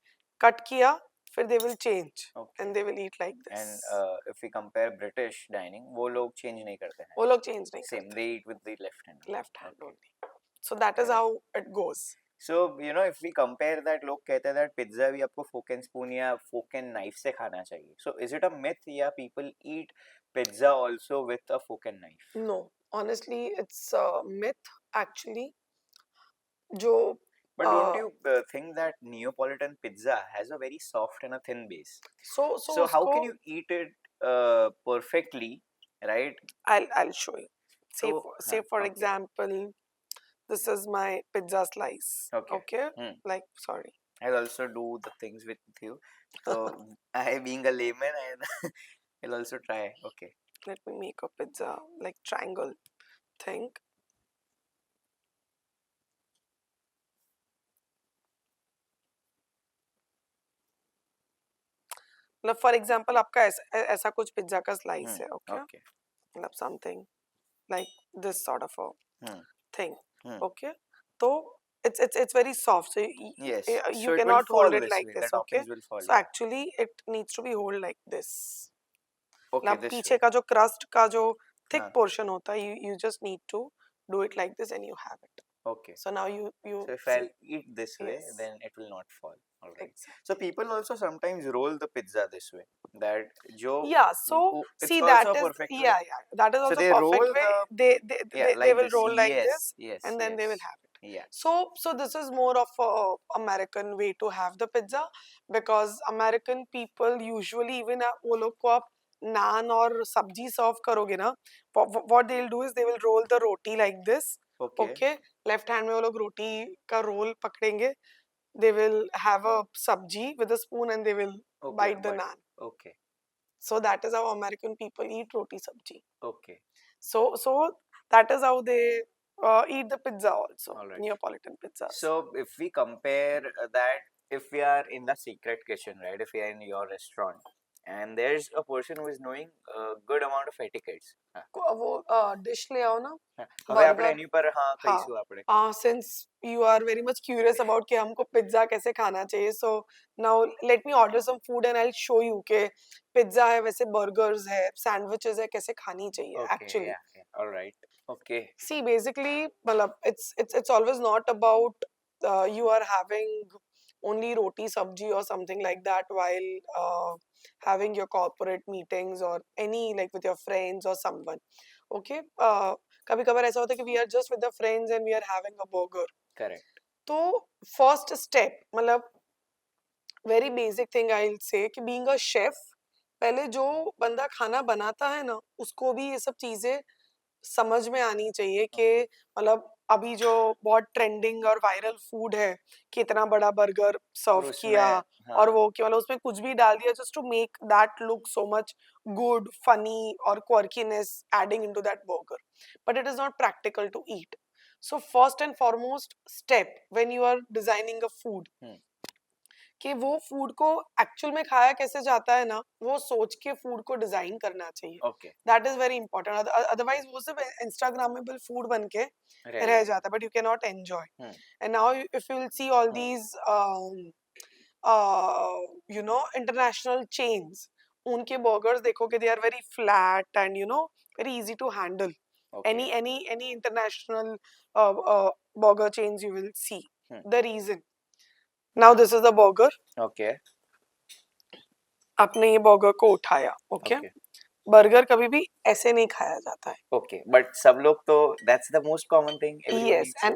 Speaker 2: cut किया फिर they will change
Speaker 1: Okay.
Speaker 2: and they will eat like this.
Speaker 1: And if we compare British dining, वो लोग change नहीं करते हैं.
Speaker 2: वो लोग चेंज नहीं
Speaker 1: Same, they eat with the left hand.
Speaker 2: करते, left hand
Speaker 1: Okay.
Speaker 2: Only. So that is how it goes.
Speaker 1: So if we compare that, लोग कहते हैं that pizza भी आपको fork and spoon या fork and knife से खाना चाहिए. So is it a myth या people eat pizza also with a fork and knife?
Speaker 2: No, honestly, it's a myth actually. जो
Speaker 1: But don't you think that Neapolitan pizza has a very soft and a thin base?
Speaker 2: so
Speaker 1: So how
Speaker 2: उसको
Speaker 1: can you eat it perfectly, right?
Speaker 2: I'll show you. Say
Speaker 1: So,
Speaker 2: say for
Speaker 1: okay.
Speaker 2: example, this is my pizza slice.
Speaker 1: Okay.
Speaker 2: Okay?
Speaker 1: Hmm.
Speaker 2: Like sorry.
Speaker 1: I'll also do the things with you. So I being a layman, I'll also try. Okay.
Speaker 2: Let me make a pizza like triangle thing. मतलब for example आपका ऐसा कुछ pizza का slice है. Okay,
Speaker 1: Okay.
Speaker 2: मतलब something like this sort of a
Speaker 1: Hmm.
Speaker 2: Thing.
Speaker 1: Hmm.
Speaker 2: Okay, तो it's very soft, so
Speaker 1: Yes.
Speaker 2: you
Speaker 1: So it will
Speaker 2: cannot
Speaker 1: fall
Speaker 2: hold it
Speaker 1: this
Speaker 2: like
Speaker 1: way.
Speaker 2: this.
Speaker 1: The
Speaker 2: Okay,
Speaker 1: toppings will fall.
Speaker 2: so
Speaker 1: Yeah.
Speaker 2: actually it needs to be hold like this.
Speaker 1: Okay.
Speaker 2: मतलब
Speaker 1: This
Speaker 2: पीछे
Speaker 1: way.
Speaker 2: का जो crust का जो thick
Speaker 1: हाँ.
Speaker 2: Portion होता है, you just need to do it like this and you have it.
Speaker 1: Okay.
Speaker 2: So now you
Speaker 1: So if
Speaker 2: see.
Speaker 1: I'll eat this way,
Speaker 2: Yes.
Speaker 1: then it will not fall. All right.
Speaker 2: Exactly.
Speaker 1: So people also sometimes roll the pizza this way. That जो
Speaker 2: Yeah, so
Speaker 1: it's
Speaker 2: see
Speaker 1: also
Speaker 2: that
Speaker 1: a
Speaker 2: is
Speaker 1: perfect way.
Speaker 2: yeah, that is
Speaker 1: So
Speaker 2: also
Speaker 1: they
Speaker 2: perfect
Speaker 1: roll
Speaker 2: way.
Speaker 1: the
Speaker 2: They
Speaker 1: like
Speaker 2: will
Speaker 1: this.
Speaker 2: roll like
Speaker 1: Yes.
Speaker 2: this
Speaker 1: Yes.
Speaker 2: and then they will
Speaker 1: Yes.
Speaker 2: have it.
Speaker 1: Yeah.
Speaker 2: So this is more of a American way to have the pizza because American people usually even वो लोग को आप नान और सब्जी serve करोगे ना, what they'll do is they will roll the roti like this.
Speaker 1: Okay.
Speaker 2: Okay, left hand में वो लोग रोटी का रोल पकड़ेंगे, they will have a sabji with a spoon and they will
Speaker 1: Okay.
Speaker 2: bite the
Speaker 1: But
Speaker 2: naan.
Speaker 1: okay.
Speaker 2: So that is how American people eat roti sabji.
Speaker 1: Okay.
Speaker 2: So that is how they eat the pizza also.
Speaker 1: All right.
Speaker 2: Neapolitan pizzas.
Speaker 1: So if we compare that, if we are in the secret kitchen, right? If we are in your restaurant, and there's a person who is knowing a good amount of etiquettes.
Speaker 2: वो dish ले आओ ना.
Speaker 1: હવે આપણે
Speaker 2: Burger.
Speaker 1: એની પર હા કહીશું આપણે.
Speaker 2: Since you are very much curious about कि हमको पिज्जा कैसे खाना चाहिए, so now let me order some food and I'll show you कि पिज्जा है, वैसे burgers है, sandwiches है, कैसे खानी चाहिए.
Speaker 1: Okay,
Speaker 2: actually.
Speaker 1: yeah. All right. Okay.
Speaker 2: See, basically, मतलब it's always not about you are having only roti sabji or something like that while having your corporate meetings or any like with your friends or someone. Okay. कभी कभार ऐसा होता है कि we are just with the friends and we are having a burger.
Speaker 1: Correct.
Speaker 2: तो first step मतलब very basic thing I'll say कि being a chef, पहले जो बंदा खाना बनाता है ना, उसको भी ये सब चीजें समझ में आनी चाहिए कि मतलब अभी जो बहुत ट्रेंडिंग और वायरल फूड है कि इतना बड़ा बर्गर सर्व किया और वो कि मतलब उसमें कुछ भी डाल दिया just to make that look so much good, funny और quirkiness adding into that burger, but it is not practical to eat. So first and foremost step when you are designing a food कि वो food को actual में खाया कैसे जाता है ना, वो सोच के फूड को डिजाइन करना चाहिए.
Speaker 1: Okay.
Speaker 2: That is very important. Otherwise वो सिर्फ इंस्टाग्रामेबल फूड बन के रह जाता है, but you can not enjoy. And now if you will see all these international chains, उनके बर्गर्स देखोगे they are very flat and very easy to handle. Any international burger chains you will see. The reason. Now this is the burger.
Speaker 1: Okay.
Speaker 2: आपने ये burger को उठाया. Okay. Burger कभी भी ऐसे नहीं खाया जाता है.
Speaker 1: Okay, but सब लोग तो that's the most common thing.
Speaker 2: Yes, and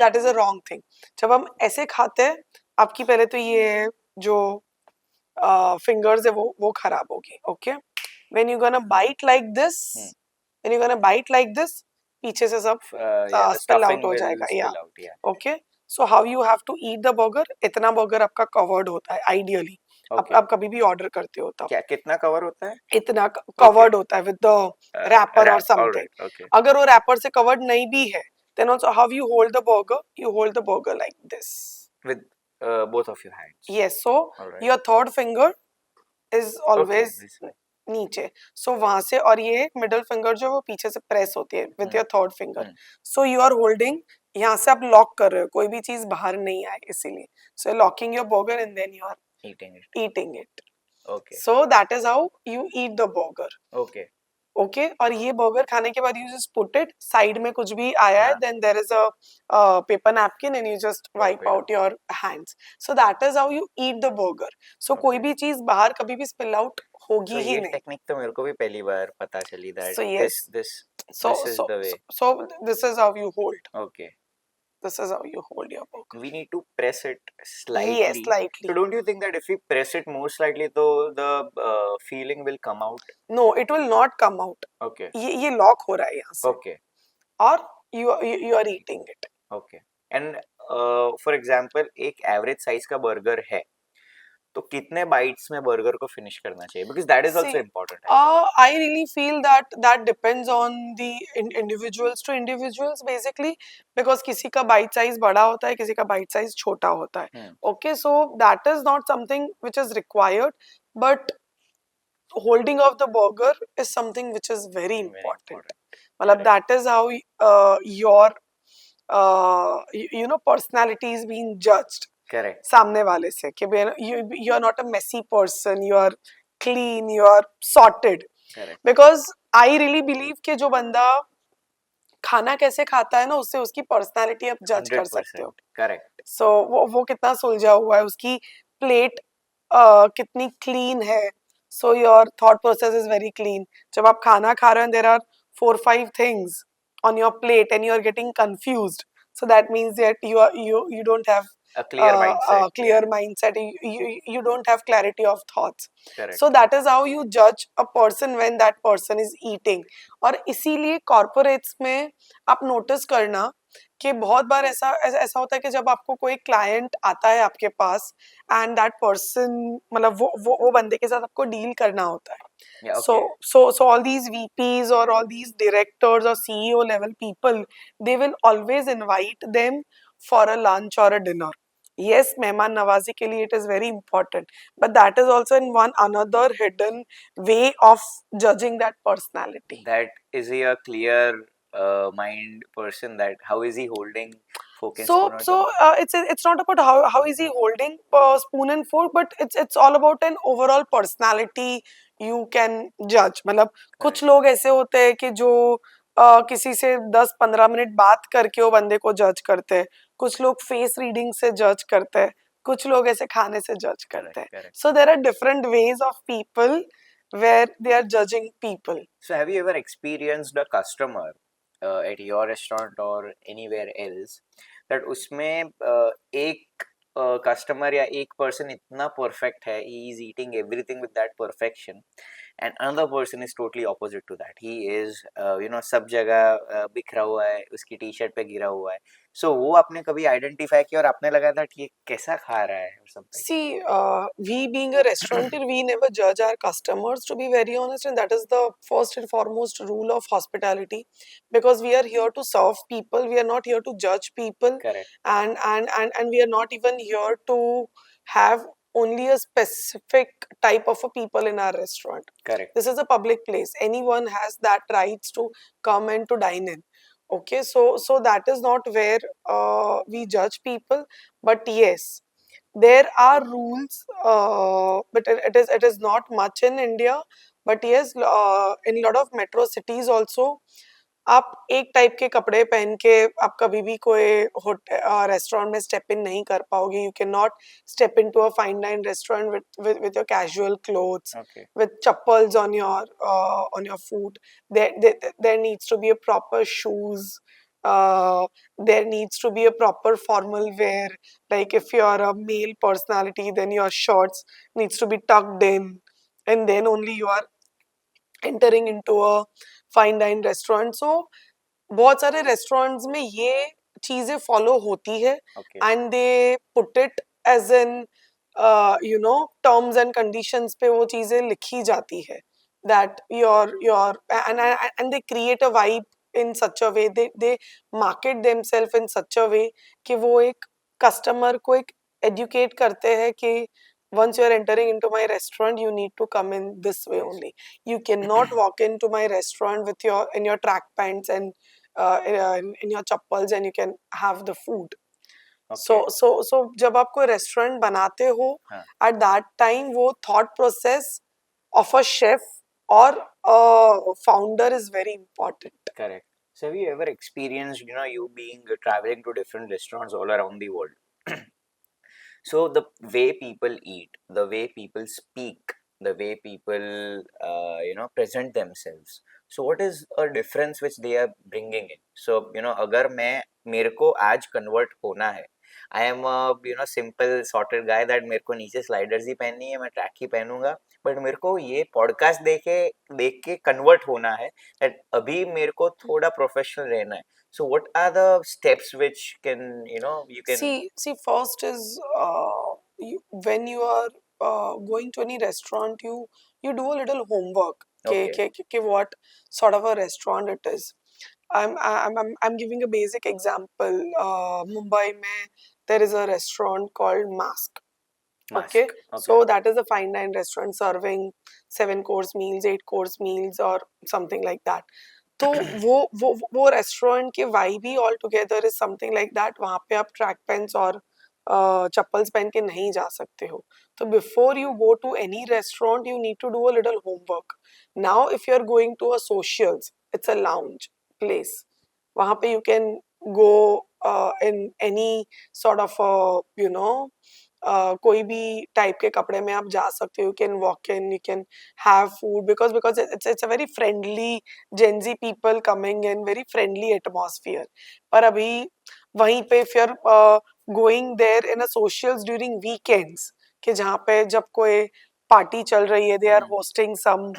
Speaker 2: that is a wrong thing. जब हम ऐसे खाते हैं, आपकी पहले तो ये जो fingers है वो खराब होगी. Okay. When you gonna bite like this, पीछे से सब spill out हो जाएगा. Yeah. Okay. So how you have to eat the burger? इतना burger आपका covered होता है ideally. आप कभी भी ऑर्डर करते हो तब.
Speaker 1: क्या कितना कवर होता है?
Speaker 2: इतना कवर्ड होता है with the wrapper or something. अगर वो wrapper से covered नहीं भी है, then also how you hold the burger? You hold the burger like this.
Speaker 1: With both of your hands.
Speaker 2: Yes. So your third finger is always नीचे. So वहाँ से और ये middle finger जो वो पीछे से press होती है with your third finger. So you are holding. यहाँ से आप लॉक कर रहे हो, कोई भी चीज बाहर नहीं आए इसीलिए. So you're locking your burger and then you are eating it. Okay. So that is how you eat the burger. Okay. Okay. और ये burger खाने के बाद you just put it side में कुछ भी आया है, then there is a paper napkin and you just wipe out your hands. So that is how you eat the burger. So कोई भी चीज बाहर कभी भी spill out होगी ही नहीं.
Speaker 1: टेक्निक तो मेरे को भी पहली बार पता चली that
Speaker 2: so yes.
Speaker 1: this is the way.
Speaker 2: So this is how you hold.
Speaker 1: Okay.
Speaker 2: This is how you hold your burger.
Speaker 1: We need to press it slightly.
Speaker 2: Yes, slightly.
Speaker 1: So don't you think that if we press it more slightly, so the feeling will come out?
Speaker 2: No, it will not come out.
Speaker 1: Okay.
Speaker 2: ये lock हो रहा है यहाँ से.
Speaker 1: Okay.
Speaker 2: और you are eating it.
Speaker 1: Okay. And for example, एक average size का burger है, तो कितने bites में burger को finish करना चाहिए? Because that is also important.
Speaker 2: I really feel that depends on the individuals to individuals basically, because किसी का bite size बड़ा होता है, किसी का bite size छोटा होता है. Okay, so that is not something which is required, but holding of the burger is something which is very important. मतलब that is how your personality is being judged.
Speaker 1: Correct.
Speaker 2: सामने वाले से कि you are not a messy person, you are clean, you are sorted.
Speaker 1: Correct.
Speaker 2: Because I really believe कि जो बंदा खाना कैसे खाता है ना, उससे उसकी पर्सनालिटी आप जज कर सकते हो.
Speaker 1: Correct.
Speaker 2: So वो कितना सुलझा हुआ है, उसकी प्लेट कितनी क्लीन है. So your thought process is very clean. जब आप खाना खा रहे हैं, there are 4-5 things on your plate and you are getting confused. So that means that you don't have
Speaker 1: a clear mindset.
Speaker 2: Mindset. You don't have clarity of thoughts.
Speaker 1: Correct.
Speaker 2: So that is how you judge a person when that person is eating. और इसीलिए corporates में आप notice करना कि बहुत बार ऐसा होता है कि जब आपको कोई क्लाइंट आता है आपके पास एंड दैट पर्सन मतलब वो बंदे के साथ आपको डील करना होता है.
Speaker 1: Yeah,
Speaker 2: So
Speaker 1: okay.
Speaker 2: so all these VPs or all these directors or CEO level people, they will always invite them for a lunch or a dinner. Yes, mehman nawazi ke liye it is very important, but that is also in one another hidden way of judging that personality.
Speaker 1: That is he a clear mind person? That how is he holding fork and
Speaker 2: So
Speaker 1: spoon or
Speaker 2: so
Speaker 1: something?
Speaker 2: it's not about how is he holding spoon and fork, but it's all about an overall personality you can judge. मतलब कुछ
Speaker 1: Correct.
Speaker 2: लोग ऐसे होते हैं कि जो किसी से 10-15 मिनट बात करके वो बंदे को जज करते हैं, कुछ लोग फेस रीडिंग से जज करते हैं, कुछ लोग ऐसे खाने से जज
Speaker 1: Correct.
Speaker 2: करते हैं.
Speaker 1: Correct.
Speaker 2: So there are different ways of people where they are judging people.
Speaker 1: So have you ever experienced a customer at your restaurant or anywhere else that उसमें एक कस्टमर या एक पर्सन इतना परफेक्ट है, he is eating everything with that perfection, and another person is totally opposite to that. He is सब जगह बिखरा हुआ है, उसकी टी शर्ट पे गिरा हुआ है. So वो आपने कभी आइडेंटिफाई किया और आपने लगा था कि ये कैसा खा रहा है or something?
Speaker 2: See, we being a restaurateur, we never judge our customers, to be very honest, and that is the first and foremost rule of hospitality, because we are here to serve people. We are not here to judge people,
Speaker 1: Correct.
Speaker 2: and we are not even here to have only a specific type of a people in our restaurant.
Speaker 1: Correct.
Speaker 2: This is a public place. Anyone has that rights to come and to dine in. Okay, so that is not where we judge people, but yes, there are rules, but it is not much in India. But yes, in lot of metro cities also, आप एक type के कपड़े पहन के आप कभी भी कोई रेस्टोरेंट में स्टेप इन नहीं कर पाओगे. You can not step into a fine dine restaurant with your casual clothes,
Speaker 1: Okay.
Speaker 2: with chappals on your foot. There needs to be a proper shoes. There needs to be a proper formal wear. Like if you are a male personality, then your shorts needs to be tucked in, and then only you are entering into a fine dine restaurant. So बहुत सारे restaurants में ये चीजें follow होती है,
Speaker 1: Okay.
Speaker 2: And they put it as an terms and conditions पे वो चीजें लिखी जाती है, that your and they create a vibe in such a way, they market themselves in such a way कि वो एक कस्टमर को एक एजुकेट करते हैं कि once you are entering into my restaurant, you need to come in this way
Speaker 1: Yes.
Speaker 2: only. You cannot walk into my restaurant with your track pants and in your chappals and you can have the food.
Speaker 1: Okay.
Speaker 2: So जब आप कोई restaurant बनाते हो,
Speaker 1: हाँ.
Speaker 2: at that time वो thought process of a chef or a founder is very important.
Speaker 1: Correct. So have you ever experienced, you being traveling to different restaurants all around the world? So the way people eat, the way people speak, the way people, present themselves. So what is a difference which they are bringing in? So, अगर मेरे को आज convert होना है, I am a, simple sorted guy that मेरे को नीचे sliders ही पहननी है, मैं track ही पहनूंगा, but मेरे को ये podcast देख के convert होना है, that अभी मेरे को थोड़ा professional रहना है. So what are the steps which can, you can...
Speaker 2: See, first is when you are going to any restaurant, you do a little homework.
Speaker 1: Okay.
Speaker 2: What sort of a restaurant it is. I'm giving a basic example. Mumbai mein there is a restaurant called Mask.
Speaker 1: Mask.
Speaker 2: Okay,
Speaker 1: Okay.
Speaker 2: so that is a fine dine restaurant serving 7 course meals, 8 course meals, or something like that. तो वो restaurant के vibe he all together is something like that. वहां पे आप track pants और चप्पल्स पहन के नहीं जा सकते हो. तो before you go to any restaurant you need to do a little homework. Now if you are going to a socials, it's a lounge place. वहां पे you can go in any sort of कोई भी type के कपड़े में आप जा सकते हो. You can walk in, you can have food, because it's a very friendly Gen Z people coming in, very friendly atmosphere. पर अभी वहीं पे if you are going there in a socials during weekends, कि जहाँ पे जब कोई party चल रही है, they are hosting some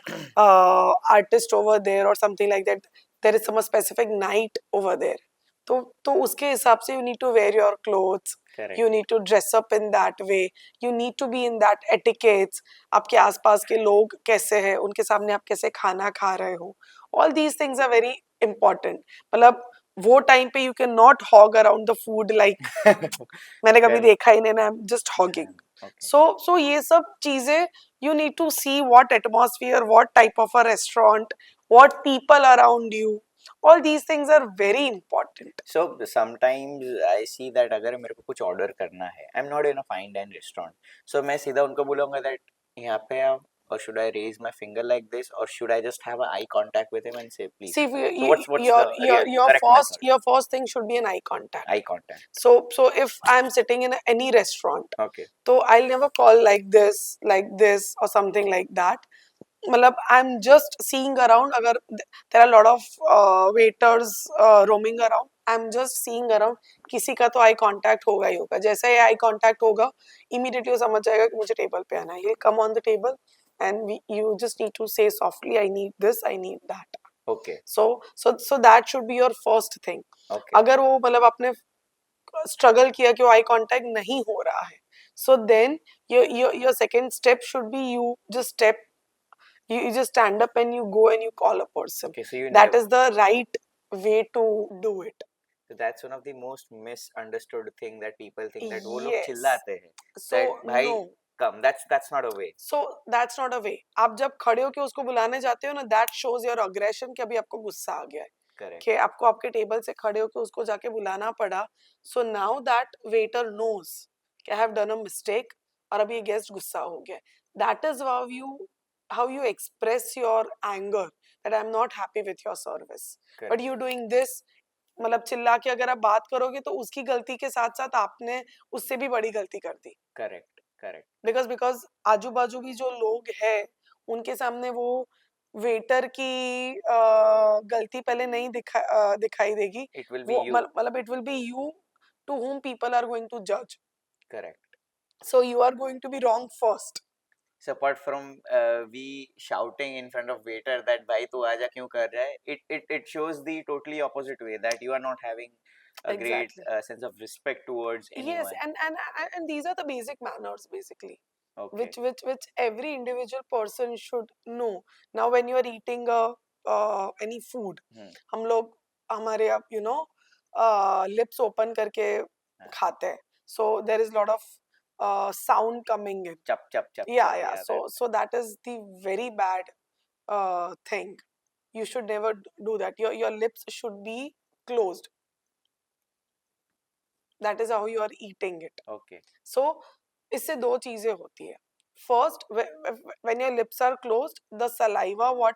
Speaker 2: artist over there और something like that, there is some specific night over there, तो उसके हिसाब से you need to wear your clothes,
Speaker 1: Correct.
Speaker 2: you need to dress up in that way, you need to be in that etiquettes. आपके आसपास के लोग कैसे हैं, उनके सामने आप कैसे खाना खा रहे हो, all these things are very important. मतलब वो टाइम पे you cannot hog around the food like मैंने कभी
Speaker 1: Correct.
Speaker 2: देखा ही नहीं ना, I'm just hogging.
Speaker 1: Okay.
Speaker 2: So ये सब चीजें you need to see what atmosphere, what type of a restaurant, what people around you, all these things are very important.
Speaker 1: So sometimes I see that अगर मेरे को कुछ order करना है, I'm not in a fine dine restaurant, so मैं सीधा उनको बोलूँगा that यहाँ पे आओ, or should I raise my finger like this, or should I just have an eye contact with him and say please?
Speaker 2: See,
Speaker 1: So what's the correct method?
Speaker 2: your first thing should be an eye contact.
Speaker 1: Eye contact.
Speaker 2: So if I'm sitting in any restaurant,
Speaker 1: Okay.
Speaker 2: so I'll never call like this, or something like that. मतलब I'm just seeing around. अगर there are a lot of waiters roaming around, I'm just seeing around. किसी का तो eye contact होगा ही होगा. जैसे ही eye contact होगा, immediately वो समझ जाएगा कि मुझे टेबल पे आना है. He'll come on the table, and you just need to say softly, I need this, I need that.
Speaker 1: Okay.
Speaker 2: So that should be your first thing.
Speaker 1: Okay.
Speaker 2: अगर वो मतलब आपने struggle किया कि वो eye contact नहीं हो रहा है, so then your second step should be you just stand up and you go and you call a person.
Speaker 1: Okay, so
Speaker 2: that is the right way to do it.
Speaker 1: So that's one of the most misunderstood thing that people think that वो लोग
Speaker 2: Yes.
Speaker 1: चिल्लाते हैं.
Speaker 2: So
Speaker 1: That भाई
Speaker 2: no.
Speaker 1: come, that's not a way.
Speaker 2: So that's not a way. आप जब खड़े होके उसको बुलाने जाते हो ना, that shows your aggression कि अभी आपको गुस्सा आ गया है.
Speaker 1: Correct.
Speaker 2: कि आपको आपके टेबल से खड़े होके उसको जाके बुलाना पड़ा. So now that waiter knows कि I have done a mistake और अभी ये गेस्ट गुस्सा हो गया. That is how you express your anger that I am not happy with your service.
Speaker 1: Correct.
Speaker 2: But you doing this, मतलब चिल्ला के अगर आप बात करोगे तो उसकी गलती के साथ साथ आपने उससे भी बड़ी गलती कर दी.
Speaker 1: Correct. Correct.
Speaker 2: because आजू बाजू भी जो लोग हैं उनके सामने वो वेटर की गलती पहले नहीं दिखाई देगी.
Speaker 1: It will be you.
Speaker 2: मतलब it will be you to whom people are going to judge.
Speaker 1: Correct.
Speaker 2: So you are going to be wrong first.
Speaker 1: So apart from we shouting in front of waiter that भाई तू आजा क्यों कर रहा है, it shows the totally opposite way that you are not having a great
Speaker 2: Exactly.
Speaker 1: sense of respect towards anyone.
Speaker 2: Yes, and these are the basic manners basically.
Speaker 1: Okay.
Speaker 2: which every individual person should know. Now when you are eating any food, हम लोग हमारे अब lips open करके खाते हैं. So there is lot of sound coming in.
Speaker 1: Chap chap chap.
Speaker 2: Yeah. So that is the very bad thing. You should never do that. Your lips should be closed. That is how you are eating it.
Speaker 1: Okay.
Speaker 2: So इससे दो चीजें होती है. First, when your lips are closed, the saliva what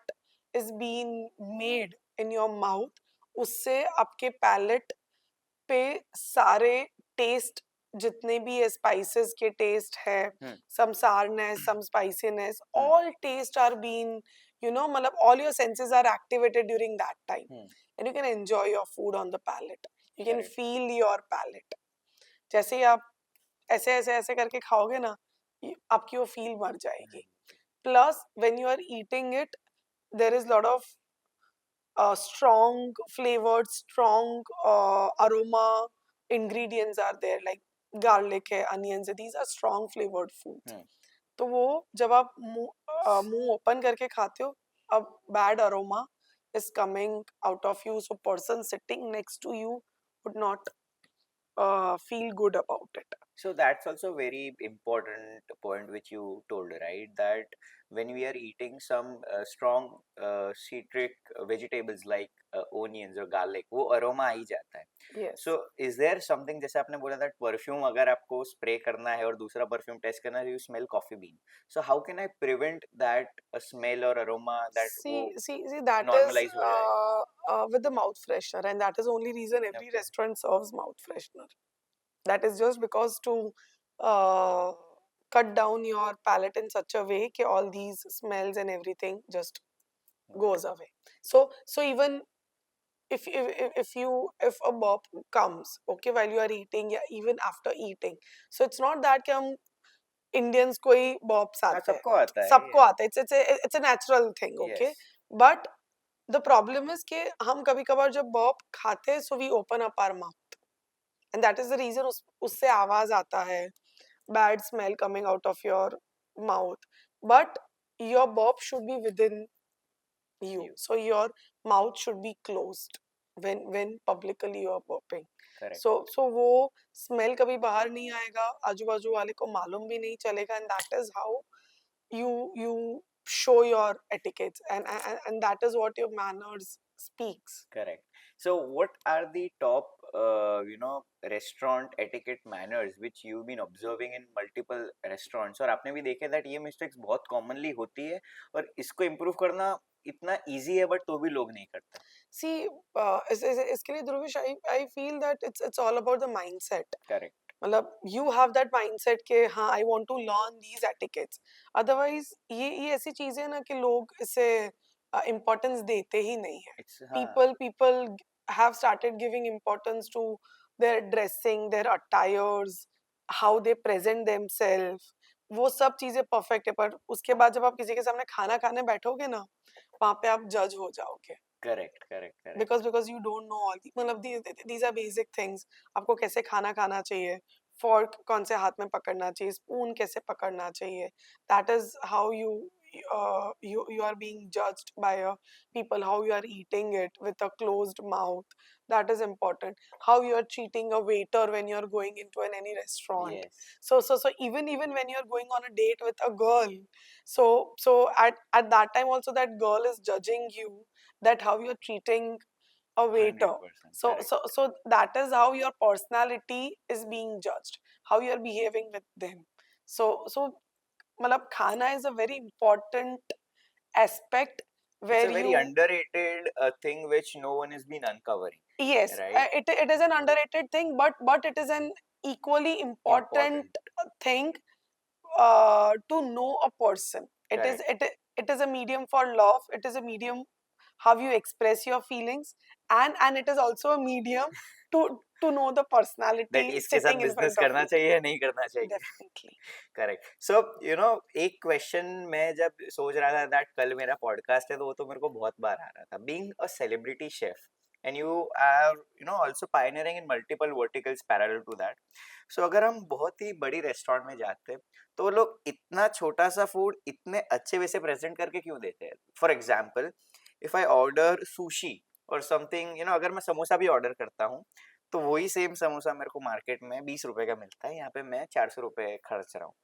Speaker 2: is being made in your mouth, उससे आपके palate पे सारे taste जितने भी spices के taste है, some sourness, some spiciness, all taste are being, मतलब all your senses are activated during that time, and you can enjoy your food on the palate. You can feel your palate. जैसे ही आप ऐसे करके खाओगे ना, आपकी वो फील मर जाएगी. Plus when you are eating it, there is lot of strong flavored, strong aroma ingredients are there, like garlic है, onions है, these are strong flavored foods. तो वो जब आप मुंह ओपन करके खाते हो, a bad aroma is coming out of you, so person sitting next to you would not feel good about it.
Speaker 1: So that's also very important point which you told, right? That when we are eating some strong citric vegetables like onions or garlic, वो aroma आ ही जाता है.
Speaker 2: Yes.
Speaker 1: So is there something, जैसे आपने बोला that perfume अगर आपको spray करना है और दूसरा perfume test करना है, you smell coffee bean. So how can I prevent that smell or aroma that
Speaker 2: see that
Speaker 1: normalize
Speaker 2: is with the mouth freshener, and that is only reason every restaurant serves mouth freshener. That is just because to cut down your palate in such a way that all these smells and everything just goes away. So even if a burp comes, okay, while you are eating, yeah, even after eating, so it's not that कि हम Indians कोई burps आते हैं.
Speaker 1: सबको आता है.
Speaker 2: सबको आता है. It's a natural thing, okay. But The problem is कि हम कभी कभार जब बॉप खाते हैं, so we open up our mouth, and that is the reason उससे आवाज आता है, bad smell coming out of your mouth. But your burp should be within you,
Speaker 1: You.
Speaker 2: so your mouth should be closed when publicly you are burping.
Speaker 1: Correct.
Speaker 2: So वो smell कभी बाहर नहीं आएगा, आजू बाजू वाले को मालूम भी नहीं चलेगा, and that is how you show your etiquettes, and that is what your manners speaks.
Speaker 1: Correct. So, what are the top, restaurant etiquette manners which you've been observing in multiple restaurants? और आपने भी देखे that ये mistakes बहुत commonly होती है और इसको improve करना इतना easy है but तो भी लोग नहीं करते.
Speaker 2: See, इसके लिए Dhruvish, I feel that it's all about the mindset.
Speaker 1: Correct.
Speaker 2: मतलब you have that mindset कि हाँ, I want to learn these etiquettes. Otherwise ये ऐसी चीजें ना कि लोग इसे importance देते ही नहीं है.
Speaker 1: It's हाँ.
Speaker 2: People have started giving importance to their dressing, their attires, how they present themselves. वो सब चीजें perfect है, पर उसके बाद जब आप किसी के सामने खाना खाने बैठोगे ना, वहाँ पे आप जज हो जाओगे.
Speaker 1: Correct, correct, correct.
Speaker 2: because you don't know all मतलब these are basic things. आपको कैसे खाना खाना चाहिए, fork कौन से हाथ में पकड़ना चाहिए, spoon कैसे पकड़ना चाहिए. That is how you are being judged by people, how you are eating it with a closed mouth. That is important. How you are treating a waiter when you are going into any restaurant.
Speaker 1: Yes.
Speaker 2: So even when you are going on a date with a girl, so at that time also that girl is judging you, that how you're treating a waiter.
Speaker 1: 100%.
Speaker 2: So
Speaker 1: Correct.
Speaker 2: so that is how your personality is being judged, how you're behaving with them. So मतलब खाना is a very important aspect
Speaker 1: It's
Speaker 2: where
Speaker 1: a very
Speaker 2: you
Speaker 1: underrated thing which no one has been uncovering.
Speaker 2: yes,
Speaker 1: Right.
Speaker 2: it is an underrated thing, but it is an equally important thing to know a person.
Speaker 1: Correct.
Speaker 2: It is a medium for love. It is a medium how you express your feelings, and it is also a medium to know the
Speaker 1: That
Speaker 2: personality
Speaker 1: इसके साथ
Speaker 2: sitting in
Speaker 1: business
Speaker 2: front of
Speaker 1: करना
Speaker 2: you.
Speaker 1: चाहिए या नहीं करना चाहिए.
Speaker 2: Definitely.
Speaker 1: Correct. So एक question मैं जब सोच रहा था दैट कल मेरा पॉडकास्ट है तो वो तो मेरे को बहुत बार आ रहा था. Being a celebrity chef and you are also pioneering in multiple verticals parallel to that. So अगर हम बहुत ही बड़ी रेस्टोरेंट में जाते हैं तो वो लोग इतना छोटा सा फूड इतने अच्छे वे से प्रेजेंट करके क्यों देते हैं? For example if I order sushi और समथिंग, अगर मैं समोसा भी ऑर्डर करता हूँ तो वही सेम समोसा मेरे को मार्केट में 20 रुपए का मिलता है, यहाँ पे मैं 400 रुपए खर्च रहा हूँ.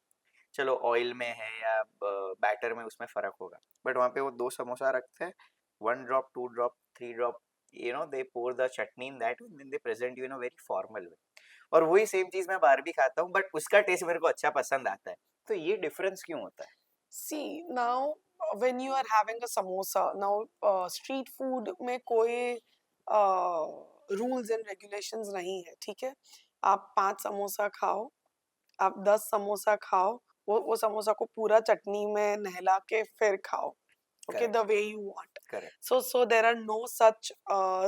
Speaker 1: चलो ऑयल में है या बैटर में उसमें फर्क होगा, बट वहाँ पे वो 2 समोसा रखते हैं, 1 drop 2 drop 3 drop, they pour the chutney in that then they present you in a very formal way. और वही सेम चीज मैं बाहर भी खाता हूँ बट उसका टेस्ट मेरे को अच्छा पसंद आता है. तो ये डिफरेंस क्यों होता है?
Speaker 2: See, now when you are having a samosa, now street food में कोई rules and regulations नहीं है, ठीक है? आप 5 समोसा खाओ, आप 10 समोसा खाओ, वो समोसा को पूरा चटनी में नहला के फिर खाओ. Okay,
Speaker 1: Correct.
Speaker 2: the way you want.
Speaker 1: Correct.
Speaker 2: So there are no such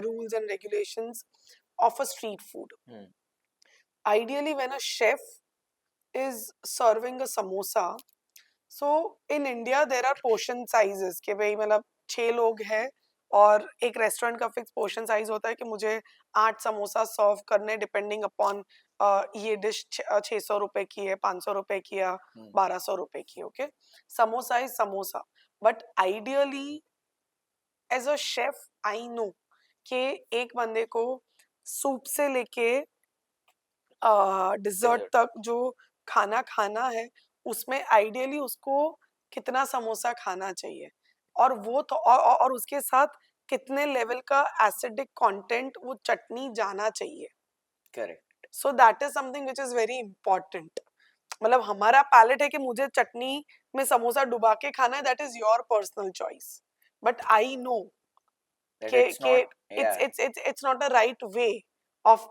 Speaker 2: rules and regulations of a street food. Ideally, when a chef is serving a samosa, so in India there are portion sizes कि भाई मतलब 6 लोग हैं और एक restaurant का fix portion size होता है कि मुझे 8 समोसा सर्व करने डिपेंडिंग अपॉन ये डिश 600 रुपए की है, 500 रुपए की या 1200 रुपए की. Okay, samosa is samosa, but ideally as a chef I know कि एक बंदे को सूप से लेके डिजर्ट तक जो खाना खाना है उसमें आइडियली उसको कितना समोसा खाना चाहिए, और वो तो और उसके साथ कितने लेवल का एसिडिक कंटेंट वो चटनी जाना चाहिए.
Speaker 1: Correct.
Speaker 2: So that is something which is very important. मतलब हमारा पैलेट है कि मुझे चटनी में समोसा डुबा के खाना है, that is your personal choice, but I know कि it's not a right way of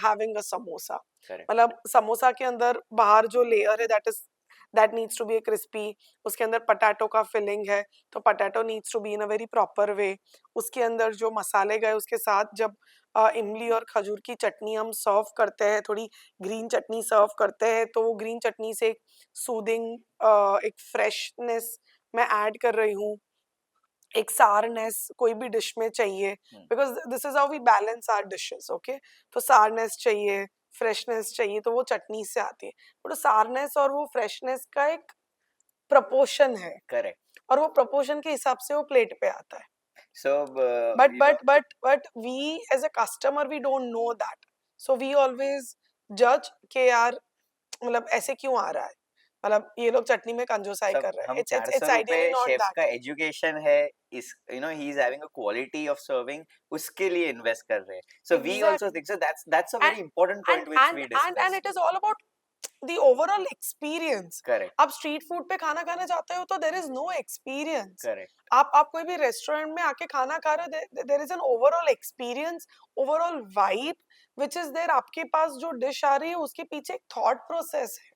Speaker 2: having a samosa. मतलब समोसा के अंदर बाहर जो लेयर है that needs to be a crispy, उसके अंदर पटाटो का फिलिंग है तो potato needs to be in a very proper way. उसके अंदर जो मसाले गए उसके साथ जब इमली और खजूर की चटनी हम सर्व करते हैं, थोड़ी ग्रीन चटनी सर्व करते हैं, तो वो ग्रीन चटनी से एक सूदिंग एक फ्रेशनेस मैं ऐड कर रही हूँ. एक सारनेस कोई भी डिश में चाहिए, because this is how we balance our dishes, okay. तो सारनेस चाहिए, फ्रेशनेस चाहिए, तो वो चटनी से आती है। बट सारनेस और वो फ्रेशनेस का एक प्रपोर्शन है,
Speaker 1: करेक्ट।
Speaker 2: और वो प्रपोर्शन के हिसाब से वो प्लेट पे आता है।
Speaker 1: So
Speaker 2: but we as a customer we don't know that, so we always जज के यार मतलब ऐसे क्यों आ रहा है, मतलब ये लोग चटनी में कंजूसाई
Speaker 1: सब
Speaker 2: कर रहे हैं।
Speaker 1: हम चार सौ
Speaker 2: इट्स आइडियली
Speaker 1: रुपए
Speaker 2: नॉट
Speaker 1: शेफ का
Speaker 2: दैट।
Speaker 1: एजुकेशन है, इस ही is having a quality of serving, उसके लिए इन्वेस्ट कर रहे हैं। So we also
Speaker 2: exactly.
Speaker 1: Think so that's a
Speaker 2: and
Speaker 1: very important
Speaker 2: and
Speaker 1: point which
Speaker 2: and
Speaker 1: we
Speaker 2: and
Speaker 1: discussed.
Speaker 2: it is all about the overall experience.
Speaker 1: Correct.
Speaker 2: आप street food पे खाना खाने जाते हो तो there is no experience.
Speaker 1: Correct.
Speaker 2: आप कोई भी रेस्टोरेंट में आके खाना खा रहे हो, there is an overall experience, overall vibe which is there. आपके पास जो डिश आ रही है उसके पीछे एक थॉट प्रोसेस है।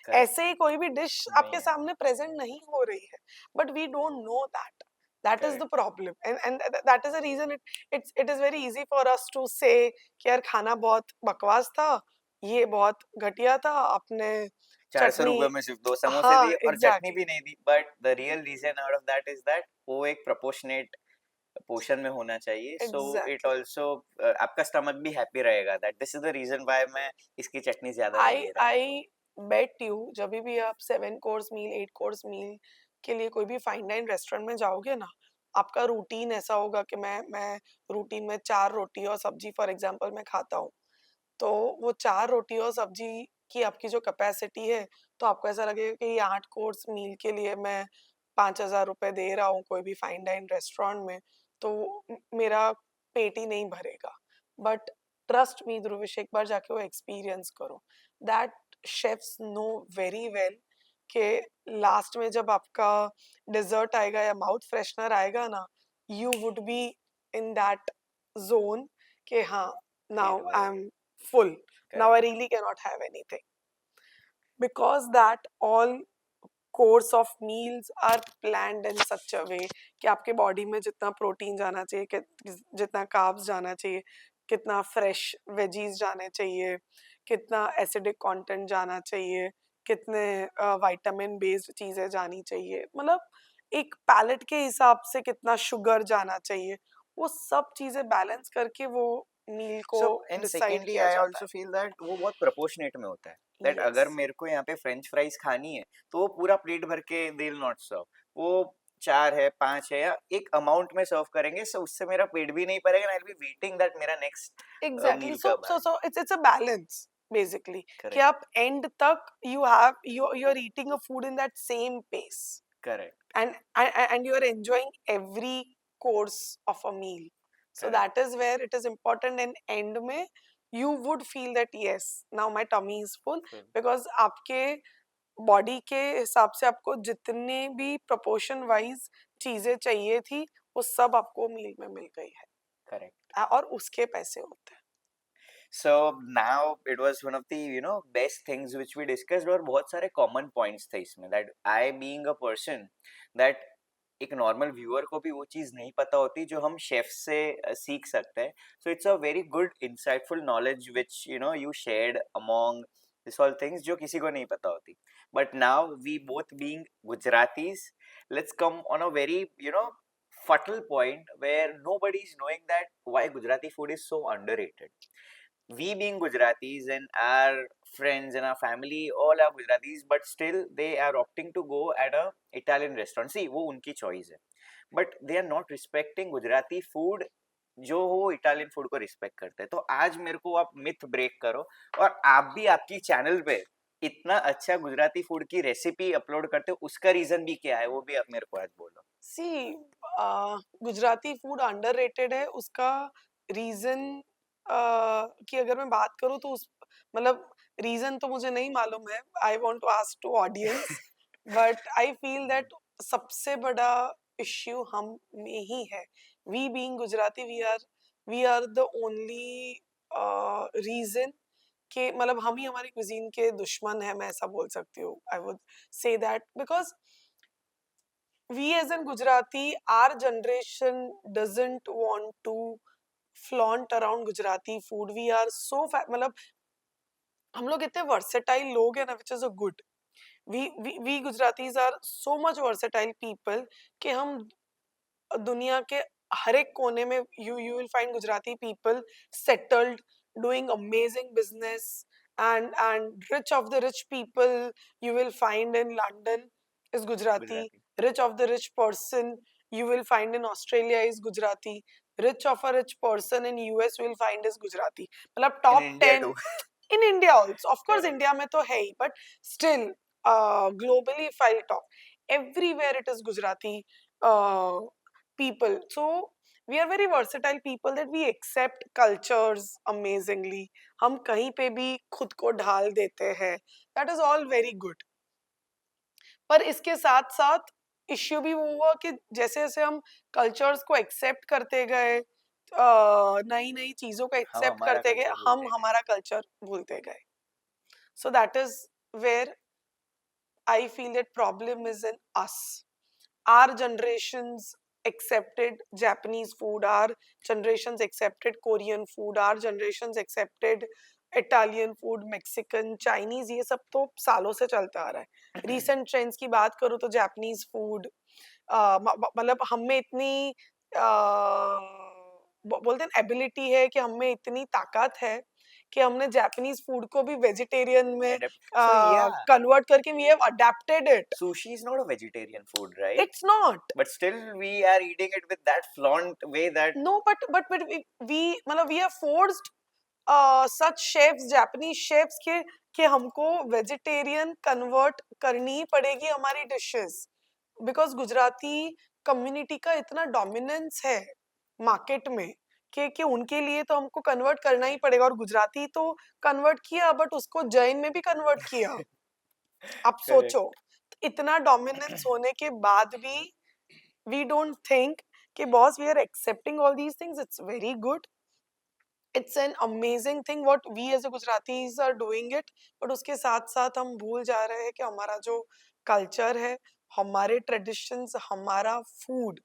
Speaker 1: करेक्ट।
Speaker 2: ऐसे ही कोई भी डिश
Speaker 1: नहीं
Speaker 2: आपके
Speaker 1: है।
Speaker 2: सामने प्रेजेंट नहीं हो रही है, but we don't know that. That is the
Speaker 1: correct.
Speaker 2: problem, and that is the reason it is very easy for us to say कि यार खाना बहुत बकवास था, ये बहुत घटिया था, आपने
Speaker 1: 400
Speaker 2: चटनी।
Speaker 1: रुपए में सिर्फ 2 समोसे
Speaker 2: हाँ
Speaker 1: दिए और चटनी
Speaker 2: एग्जैक्टली
Speaker 1: भी नहीं दी, but the real reason out of that is that वो एक प्रोपोर्शनेट पोर्शन में होना चाहिए। So it
Speaker 2: exactly.
Speaker 1: ऑल्सो आपका स्टमक भी हैप्पी रहेगा that this is the reason why मैं इसकी चटनी ज्यादा नहीं
Speaker 2: आई
Speaker 1: ले रहा।
Speaker 2: आई बेट यू जब भी आप 7 कोर्स मील 8 कोर्स मील के लिए कोई भी फाइन डाइन रेस्टोरेंट में जाओगे ना, आपका रूटीन ऐसा होगा कि मैं रूटीन में 4 रोटी और सब्जी फॉर एग्जांपल मैं खाता हूँ, तो वो 4 रोटी और सब्जी की आपकी जो कैपेसिटी है, तो आपको ऐसा लगेगा कि ये 8 कोर्स मील के लिए मैं 5,000 रुपए दे रहा हूँ कोई भी फाइन डाइन रेस्टोरेंट में, तो मेरा पेट ही नहीं भरेगा। बट ट्रस्ट मी ध्रुविश, एक बार जाके वो एक्सपीरियंस करो। That chefs know very well कि लास्ट में जब आपका डिजर्ट आएगा या माउथ फ्रेशनर आएगा ना, you would be in that zone कि हाँ,
Speaker 1: पेट
Speaker 2: now
Speaker 1: भर
Speaker 2: I'm full. Now I
Speaker 1: correct.
Speaker 2: really cannot have anything. Because that all course of meals are planned in such a way कि आपके body में जितना protein जाना चाहिए, जितना कार्ब्स जाना चाहिए, कितना फ्रेश वेजीज जाने चाहिए, कितना एसिडिक कंटेंट जाना चाहिए, कितने विटामिन बेस्ड चीजें जानी चाहिए, मतलब एक पैलेट के हिसाब से कितना शुगर जाना चाहिए, वो सब चीजें बैलेंस करके वो मील को
Speaker 1: सो एंड
Speaker 2: डिसाइड
Speaker 1: सेकेंडली
Speaker 2: किया
Speaker 1: आई
Speaker 2: जाता
Speaker 1: ऑल्सो फील दैट वो बहुत प्रोपोर्शनेट में होता है,
Speaker 2: है।
Speaker 1: दैट अगर
Speaker 2: यस
Speaker 1: मेरे को यहाँ पे फ्रेंच फ्राइज खानी है तो वो पूरा प्लेट भर के दे विल नॉट सर्व। वो 4 है 5 है या एक अमाउंट में सर्व करेंगे, सो उससे मेरा पेट भी नहीं भरेगा, I will be waiting that मेरा नेक्स्ट
Speaker 2: एग्जैक्टली।
Speaker 1: मील
Speaker 2: सो
Speaker 1: कब
Speaker 2: सो
Speaker 1: आए।
Speaker 2: So it's a balance basically कि
Speaker 1: करेक्ट।
Speaker 2: आप एंड तक you are eating a food in that same pace,
Speaker 1: correct.
Speaker 2: and you are enjoying every course of a meal. So
Speaker 1: correct.
Speaker 2: that is where it is important, and end में you would feel that yes, now my tummy is full, because आपके body के हिसाब से आपको जितने भी proportion wise चीजें चाहिए थी वो सब आपको मील में मिल गई
Speaker 1: करेक्ट।
Speaker 2: है, और उसके पैसे होते हैं।
Speaker 1: So now it was one of the best things which we discussed, और बहुत सारे common points थे इसमें, that I being a person that एक नॉर्मल व्यूअर को भी वो चीज़ नहीं पता होती जो हम शेफ से सीख सकते हैं। So it's a very good insightful knowledge which you shared among this all things जो किसी को नहीं पता होती। But now we both being Gujaratis, let's come on a very fatal point where nobody is knowing that why Gujarati food is so underrated. We being Gujaratis and our friends and our family all are Gujaratis, but still they are opting to go at a Italian restaurant. See, वो उनकी choice है, but they are not respecting Gujarati food जो वो Italian food को respect करते हैं। तो आज मेरे को आप मिथ ब्रेक करो, और आप भी आपकी चैनल पे इतना अच्छा गुजराती फूड की रेसिपी अपलोड करते हो, उसका रीजन भी क्या है वो भी आप मेरे को आज बोलो।
Speaker 2: सी गुजराती फूड अंडररेटेड है, उसका रीजन की अगर मैं बात करूँ तो उस मतलब रीजन तो मुझे नहीं मालूम है, I want to ask to audience, but I feel that सबसे बड़ा इश्यू हम में ही है। We being Gujarati, we are the only reason कि मतलब हम ही हमारी cuisine के दुश्मन है, मैं ऐसा बोल सकती हूँ। आई would say that because we as in Gujarati, our generation doesn't want to flaunt around Gujarati food. We are so मतलब हम लोग इतने versatile लोग हैं ना, which is a good. We Gujaratis are so much versatile people कि हम दुनिया के हर एक कोने में you will find Gujarati people settled, doing amazing business, and rich of the rich people you will find in London is Gujarati.
Speaker 1: Gujarati.
Speaker 2: Rich of the rich person you will find in Australia is Gujarati. Rich of a rich person in US you will find is Gujarati. मतलब
Speaker 1: In
Speaker 2: top
Speaker 1: India
Speaker 2: 10
Speaker 1: too.
Speaker 2: in India also. Of course,
Speaker 1: Correct.
Speaker 2: India में तो है ही, but still, globally if I'll talk, everywhere it is Gujarati people. So we are very versatile people that we accept cultures amazingly. हम कहीं पे भी खुद को ढाल देते हैं. That is all very good. पर इसके साथ साथ इश्यू भी वो हुआ कि जैसे जैसे हम कल्चर्स को एक्सेप्ट करते गए, नई नई चीजों को
Speaker 1: हम
Speaker 2: एक्सेप्ट
Speaker 1: हमारा
Speaker 2: करते गए,
Speaker 1: कल्चर
Speaker 2: हम
Speaker 1: भूलते गए.
Speaker 2: हमारा कल्चर भूलते गए. So that is where I feel that problem is in us. Our generations accepted Japanese food, our generations accepted Korean food, our generations accepted Italian food, Mexican, Chinese, ये सब तो सालों से चलता आ रहा है. Recent trends की बात करूँ तो Japanese food, मतलब हम में इतनी बोलते हैं एबिलिटी है कि हम में इतनी ताकत है कि हमने जापानीज फूड को भी वेजिटेरियन में
Speaker 1: So yeah,
Speaker 2: कन्वर्ट करके we have adapted it.
Speaker 1: sushi is not a vegetarian food, right?
Speaker 2: It's not.
Speaker 1: But still we are eating it with that flaunt way that
Speaker 2: No, but मतलब we have forced such chefs, Japanese chefs कि हमको vegetarian convert करनी ही पड़ेगी हमारी dishes, because Gujarati community का इतना dominance है market में कि उनके लिए तो हमको कन्वर्ट करना ही पड़ेगा. और गुजराती तो कन्वर्ट किया, बट उसको जैन में भी कन्वर्ट किया. आप
Speaker 1: correct.
Speaker 2: सोचो, इतना डोमिनेंस होने के बाद भी we don't think कि boss we are accepting all these things. It's very good. It's an amazing thing what we as a Gujaratis are doing it. but उसके साथ साथ हम भूल जा रहे हैं कि हमारा जो कल्चर है, हमारे ट्रेडिशंस, हमारा फूड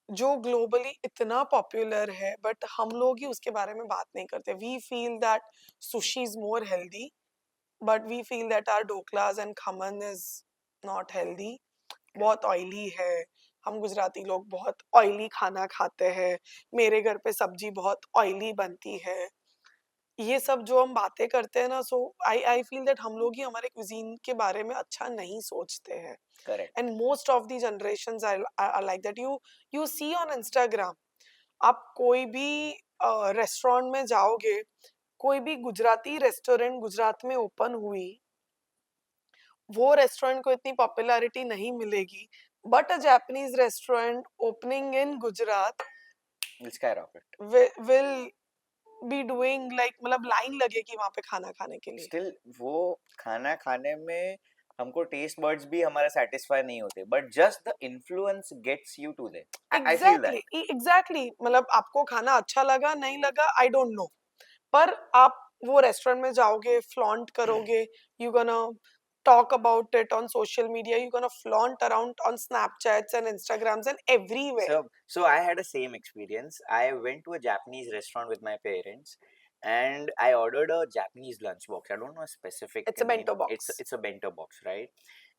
Speaker 2: जो ग्लोबली इतना पॉपुलर है, बट हम लोग ही उसके बारे में बात नहीं करते. We feel that sushi is more healthy, but we feel that are dhoklas and khaman is not healthy. बहुत ऑयली है. हम गुजराती लोग बहुत ऑयली खाना खाते हैं. मेरे घर पे सब्जी बहुत ऑयली बनती है. ये सब जो हम बातें करते हैं ना, सो आई फील दैट हम लोग ही हमारे क्विजीन के बारे में अच्छा नहीं सोचते हैं.
Speaker 1: correct.
Speaker 2: And most of the generations are like that. You see on Instagram, आप कोई भी रेस्टोरेंट में जाओगे, कोई भी गुजराती रेस्टोरेंट गुजरात में ओपन हुई, वो रेस्टोरेंट को इतनी पॉपुलैरिटी नहीं मिलेगी, but a Japanese restaurant opening in Gujarat
Speaker 1: Will skyrocket.
Speaker 2: will be doing like, मतलब लाइन लगेगी वहां पे खाना खाने के लिए.
Speaker 1: Still वो खाना खाने में हमको टेस्ट बर्ड्स भी हमारा सेटिस्फाई नहीं होते, but just the influence gets you to there. I feel that
Speaker 2: exactly. मतलब आपको खाना अच्छा लगा नहीं लगा, आई डोंट नो, पर आप वो रेस्टोरेंट में जाओगे, फ्लॉन्ट करोगे, you gonna talk about it on social media, you're gonna flaunt around on Snapchats and Instagrams and everywhere.
Speaker 1: So I had a same experience. I went to a Japanese restaurant with my parents and I ordered a Japanese lunchbox. I don't know a specific
Speaker 2: It's a
Speaker 1: name.
Speaker 2: bento box.
Speaker 1: It's a bento box, right?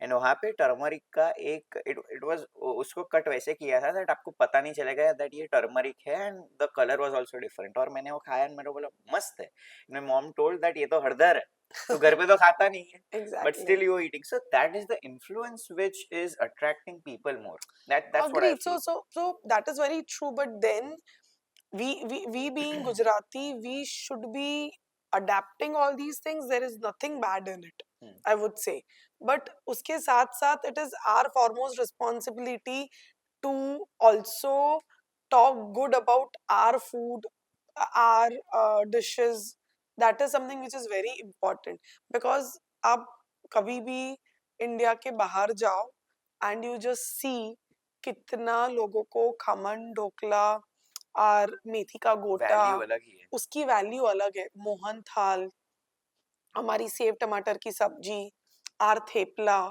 Speaker 1: And वहाँ पे turmeric का एक it was उसको cut वैसे किया था that आपको पता नहीं चलेगा that ये टर्मरिक है, and the color was also different. और मैंने वो खाया और मेरे को बोला मस्त है. My mom told that ये तो हरदर है, तो घर पे तो खाता नहीं है.
Speaker 2: Exactly.
Speaker 1: But still you are eating. So that is the influence which is attracting people more. That's what I
Speaker 2: Agreed.
Speaker 1: feel.
Speaker 2: So that is very true. But then we being Gujarati, we should be adapting all these things. There is nothing bad in it, I would say. But उसके साथ साथ it is our foremost responsibility to also talk good about our food, our dishes. That is something which is very important, because आप कभी भी India के बाहर जाओ and you just see कितना लोगों को खमन, ढोकला और मेथी का गोटा,
Speaker 1: Value अलग ही है.
Speaker 2: उसकी वैल्यू अलग है. मोहन थाल, हमारी सेव टमाटर की सब्जी, आर थेपला,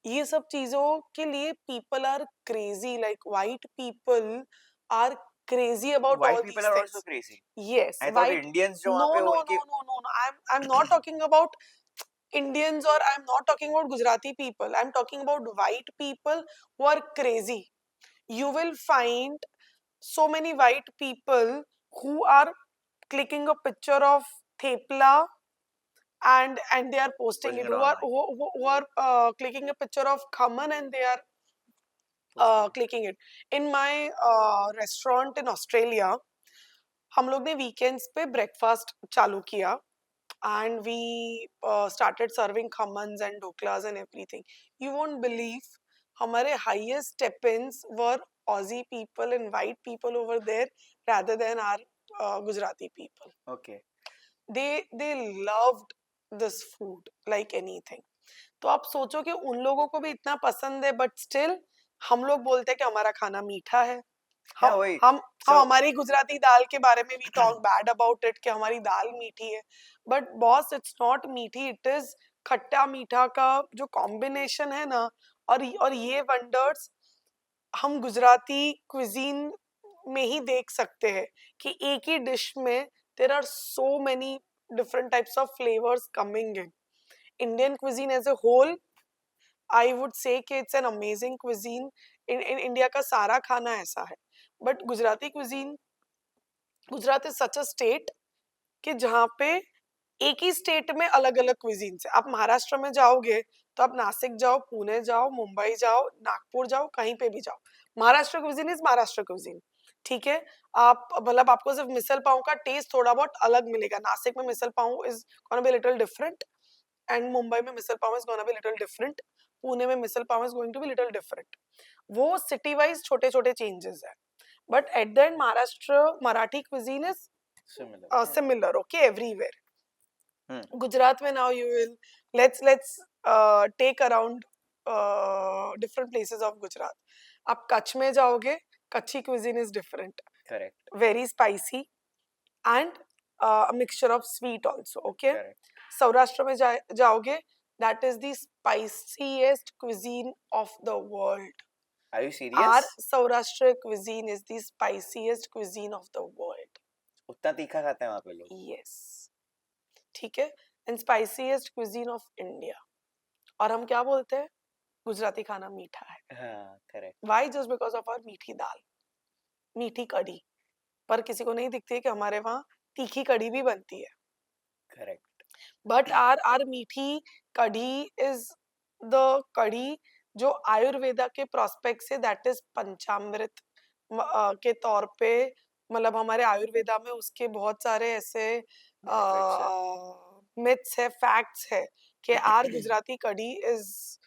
Speaker 2: ये सब चीजों के लिए people are crazy. Like white people are crazy about
Speaker 1: White
Speaker 2: all
Speaker 1: people
Speaker 2: these
Speaker 1: are
Speaker 2: things.
Speaker 1: also crazy.
Speaker 2: Yes,
Speaker 1: I thought
Speaker 2: white.
Speaker 1: Indians जो वहाँ
Speaker 2: No,
Speaker 1: पे
Speaker 2: no,
Speaker 1: उनकी
Speaker 2: no, no, no, no. I'm not talking about Indians, or I'm not talking about Gujarati people. I'm talking about white people who are crazy. you will find so many white people who are clicking a picture of thepla and they are posting
Speaker 1: Putting
Speaker 2: it,
Speaker 1: it online.
Speaker 2: who are clicking a picture of khaman and they are
Speaker 1: Posting.
Speaker 2: clicking it. In my restaurant in Australia, हम लोग ने weekends पे breakfast चालू किया and we started serving khammans and doklas and everything. You won't believe हमारे highest step-ins were Aussie people and white people over there rather than our Gujarati people.
Speaker 1: Okay.
Speaker 2: They loved this food like anything. तो आप सोचो कि उन लोगों को भी इतना पसंद है बट स्टिल हम लोग बोलते हैं कि हमारा खाना मीठा है. हम
Speaker 1: Yeah, wait.
Speaker 2: हम
Speaker 1: So
Speaker 2: हमारी गुजराती दाल के बारे में भी टॉक बैड अबाउट इट कि हमारी दाल मीठी है बट बॉस इट्स नॉट मीठी इट इज खट्टा मीठा का जो कॉम्बिनेशन है ना और ये वंडर्स हम गुजराती क्विजीन में ही देख सकते हैं कि एक ही डिश में there are so many different types of flavours coming in. Indian cuisine as a whole I would say कि it's an amazing cuisine. In India का सारा खाना ऐसा है but Gujarati cuisine, Gujarat is such a state कि जहाँ पे एक ही स्टेट में अलग अलग क्विजीन है. आप महाराष्ट्र में जाओगे तो आप नासिक जाओ, पुणे जाओ, मुंबई जाओ, नागपुर जाओ, कहीं पे भी जाओ, Maharashtra cuisine is Maharashtra cuisine. ठीक है. आप मतलब आपको सिर्फ मिसल पाव का टेस्ट थोड़ा बहुत अलग मिलेगा. नासिक में misal pav is gonna be little different and Mumbai में misal pav is gonna be little different. Pune में misal pav is going to be little different. वो सिटी वाइज छोटे छोटे चेंजेस है but at the end Maharashtra Marathi cuisine is
Speaker 1: similar.
Speaker 2: similar, okay, everywhere.
Speaker 1: Hmm.
Speaker 2: Gujarat mein now you will let's take around different places of Gujarat. आप कच्छ में जाओगे, कच्छी cuisine is different,
Speaker 1: Correct.
Speaker 2: very spicy and a mixture of sweet also, okay.
Speaker 1: Correct.
Speaker 2: Saurashtra में जाओगे, that is the spiciest cuisine of the world.
Speaker 1: Are you
Speaker 2: Our
Speaker 1: serious?
Speaker 2: Saurashtra cuisine is the spiciest cuisine of the world.
Speaker 1: उतना तीखा खाते हैं वहाँ पे लोग.
Speaker 2: Yes. ठीक है. And spiciest cuisine of India. और हम क्या बोलते हैं? गुजराती खाना मीठा है.
Speaker 1: हाँ, correct.
Speaker 2: Why? Just because of our मीठी दाल, मीठी कढ़ी. पर किसी को नहीं दिखती है कि हमारे वहाँ तीखी कढ़ी भी बनती है.
Speaker 1: Correct.
Speaker 2: बट आर मीठी कढ़ी इज द कढ़ी जो आयुर्वेदा के प्रोस्पेक्ट से दैट इज पंचामृत के तौर पे, मतलब हमारे आयुर्वेदा में उसके बहुत सारे ऐसे मिथ्स है, फैक्ट्स है कि our Gujarati kadhi is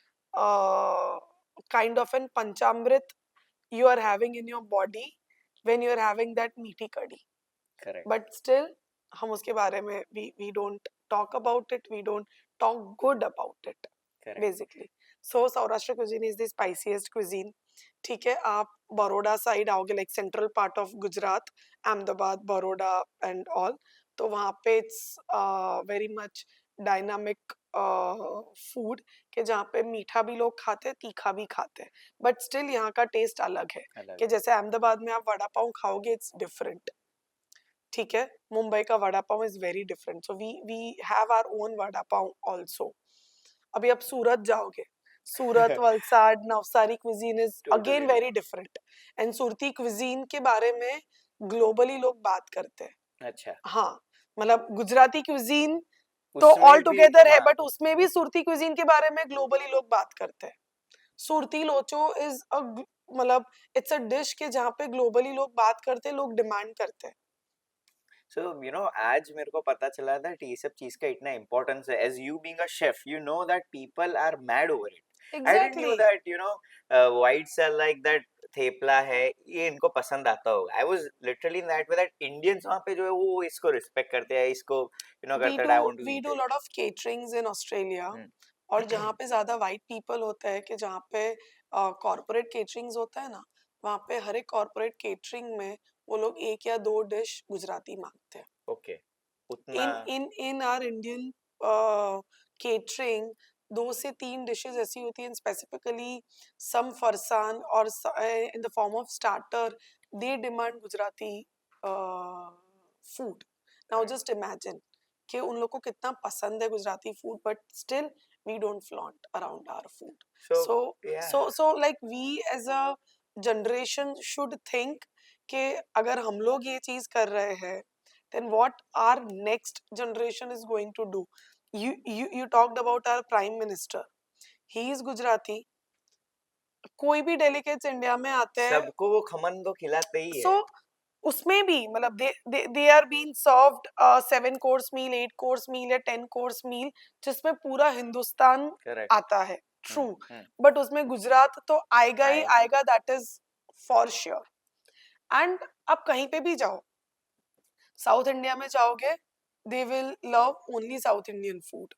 Speaker 2: kind of an panchamrit you are having in your body when you are having that मीठी कढ़ी.
Speaker 1: Correct.
Speaker 2: But still हम उसके बारे में we don't talk about it, we don't talk good about it.
Speaker 1: Correct.
Speaker 2: Basically. So Saurashtra cuisine is the spiciest cuisine. ठीक है. आप Baroda side आओगे, like central part of Gujarat, Ahmedabad, Baroda and all, तो वहाँ पे it's very much dynamic food कि जहाँ पे मीठा भी लोग खाते हैं, तीखा भी खाते हैं, बट स्टिल यहाँ का टेस्ट अलग है.
Speaker 1: अलग.
Speaker 2: कि जैसे अहमदाबाद में आप वड़ा पाव खाओगे, इट्स डिफरेंट. ठीक है. मुंबई का vada pav is very different. So we have our own vada pav also. अभी आप सूरत जाओगे, Surat, Valsad, Navsari cuisine is again
Speaker 1: Totally
Speaker 2: very different. And Surti cuisine के बारे में ग्लोबली लोग बात करते हैं.
Speaker 1: अच्छा.
Speaker 2: हाँ, मतलब गुजराती क्विजीन तो
Speaker 1: उसमें
Speaker 2: ऑल
Speaker 1: भी,
Speaker 2: टुगेदर है
Speaker 1: हाँ.
Speaker 2: बट उसमें भी सुरती क्विजीन के बारे में ग्लोबली लोग बात करते हैं. सुरती लोचो इज अ मतलब इट्स अ डिश के जहाँ पे ग्लोबली लोग बात करते हैं, लोग डिमांड करते हैं.
Speaker 1: So, you know, आज मेरे को पता चला that ये सब चीज का इतना importance है. As you being a chef, you know that people are mad over it. I didn't know
Speaker 2: Exactly.
Speaker 1: that, you know, whites are like that. Thepla है, ये इनको पसंद आता होगा. I was literally in that way that Indians वहाँ पे जो है वो इसको respect करते हैं, इसको you know करते हैं. I want to
Speaker 2: we
Speaker 1: eat
Speaker 2: do
Speaker 1: it.
Speaker 2: lot of caterings in Australia.
Speaker 1: हम्म.
Speaker 2: और जहाँ पे ज्यादा white people होता है कि जहाँ पे corporate caterings होता है ना, वहाँ पे हर एक corporate catering में वो लोग एक या दो डिश गुजराती मांगते हैं.
Speaker 1: Okay. उतना
Speaker 2: in our Indian catering 2 से 3 डिशेस ऐसी होती हैं, स्पेसिफिकली सम फरसान और in the form of starter they demand Gujarati food. Now just imagine कि उन लोग को कितना पसंद है Gujarati food but still we don't flaunt around our food.
Speaker 1: so
Speaker 2: So
Speaker 1: yeah.
Speaker 2: so like we as a generation should think कि अगर हम लोग ये चीज कर रहे हैं then what our next generation is going to do. You talked about our prime minister. He is Gujarati. कोई भी डेलीगेट्स इंडिया में आते हैं
Speaker 1: सबको वो खमन तो खिलाते ही
Speaker 2: सो
Speaker 1: है.
Speaker 2: उसमें भी मतलब they are been served 7 course meal 8 course meal या 10 कोर्स मील जिसमें पूरा हिंदुस्तान
Speaker 1: Correct.
Speaker 2: आता है ट्रू
Speaker 1: हम्म.
Speaker 2: बट उसमें गुजरात तो आएगा ही
Speaker 1: आएगा.
Speaker 2: आएगा that is for sure and आप कहीं पे भी जाओ साउथ इंडिया में जाओगे they will love only south Indian food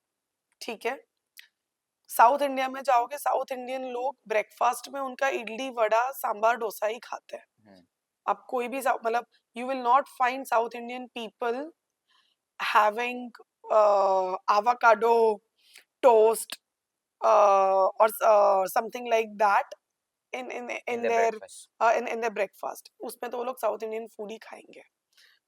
Speaker 2: ठीक है साउथ इंडिया में जाओगे साउथ इंडियन लोग ब्रेकफास्ट में उनका इडली वड़ा सांबार डोसा ही खाते हैं
Speaker 1: हम्म.
Speaker 2: आप कोई भी मतलब you will not find south Indian people having avocado toast or something like that in
Speaker 1: the
Speaker 2: their
Speaker 1: breakfast.
Speaker 2: in their breakfast उसमें तो वो लोग साउथ इंडियन फूड ही खाएंगे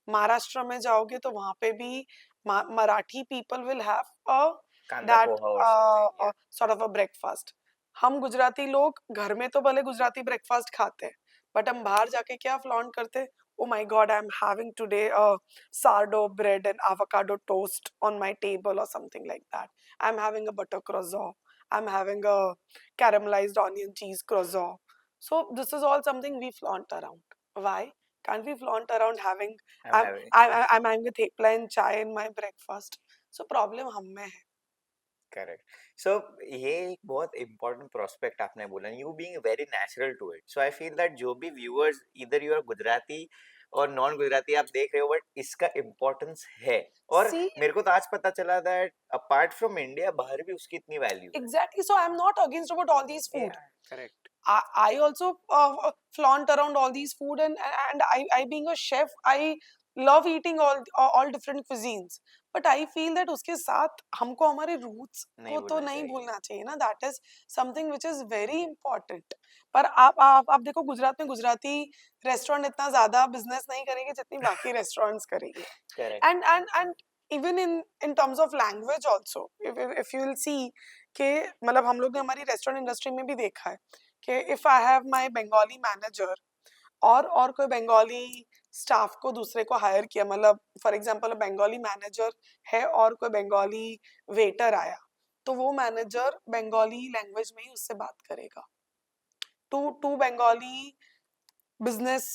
Speaker 2: महाराष्ट्र में जाओगे तो वहां पे भी Marathi people will have a
Speaker 1: kanda
Speaker 2: that
Speaker 1: poha or something. Yeah.
Speaker 2: Sort of a breakfast हम गुजराती लोग घर में तो भले गुजराती ब्रेकफास्ट खाते हैं बट हम बाहर जाके क्या फ्लॉन्ट करते हैं oh my god I'm having today a sourdough bread and avocado toast on my table or something like that I'm having a butter croissant I'm having a caramelized onion cheese croissant so this is all something we flaunt around why can't we flaunt around having
Speaker 1: I'm
Speaker 2: I'm
Speaker 1: having.
Speaker 2: I'm having a thepla and chai in my breakfast so problem हम में है
Speaker 1: correct. सो ये एक बहुत important prospect आपने बोला, you being very natural to it. So I feel that जो भी व्यूअर्स इधर यू आर गुजराती और नॉन गुजराती आप देख रहे हो बट इसका इम्पोर्टेंस है. और
Speaker 2: see
Speaker 1: मेरे को तो आज पता चला दैट अपार्ट फ्रॉम इंडिया बाहर भी उसकी इतनी वैल्यू है.
Speaker 2: exactly so I'm not against about all these food
Speaker 1: correct.
Speaker 2: I also flaunt around all these food and I being a chef I love eating all different cuisines but I feel that उसके साथ हमको हमारे roots
Speaker 1: नहीं
Speaker 2: को तो
Speaker 1: भूलना
Speaker 2: नहीं
Speaker 1: चाहिए.
Speaker 2: भूलना चाहिए ना that is something which is very important पर आप देखो गुजरात में गुजराती रेस्टोरेंट इतना ज्यादा बिजनेस नहीं करेंगे जितनी बाकी रेस्टोरेंट्स करेंगे
Speaker 1: correct.
Speaker 2: and even in terms of language also if you will see कि मतलब हम लोग ने हमारी रेस्टोरेंट इंडस्ट्री में भी देखा है कि if I have my Bengali manager और कोई बंगाली स्टाफ को दूसरे को हायर किया मतलब फॉर एग्जांपल बंगाली मैनेजर है और कोई बंगाली वेटर आया तो वो मैनेजर बंगाली लैंग्वेज में ही उससे बात करेगा टू बंगाली बिजनेस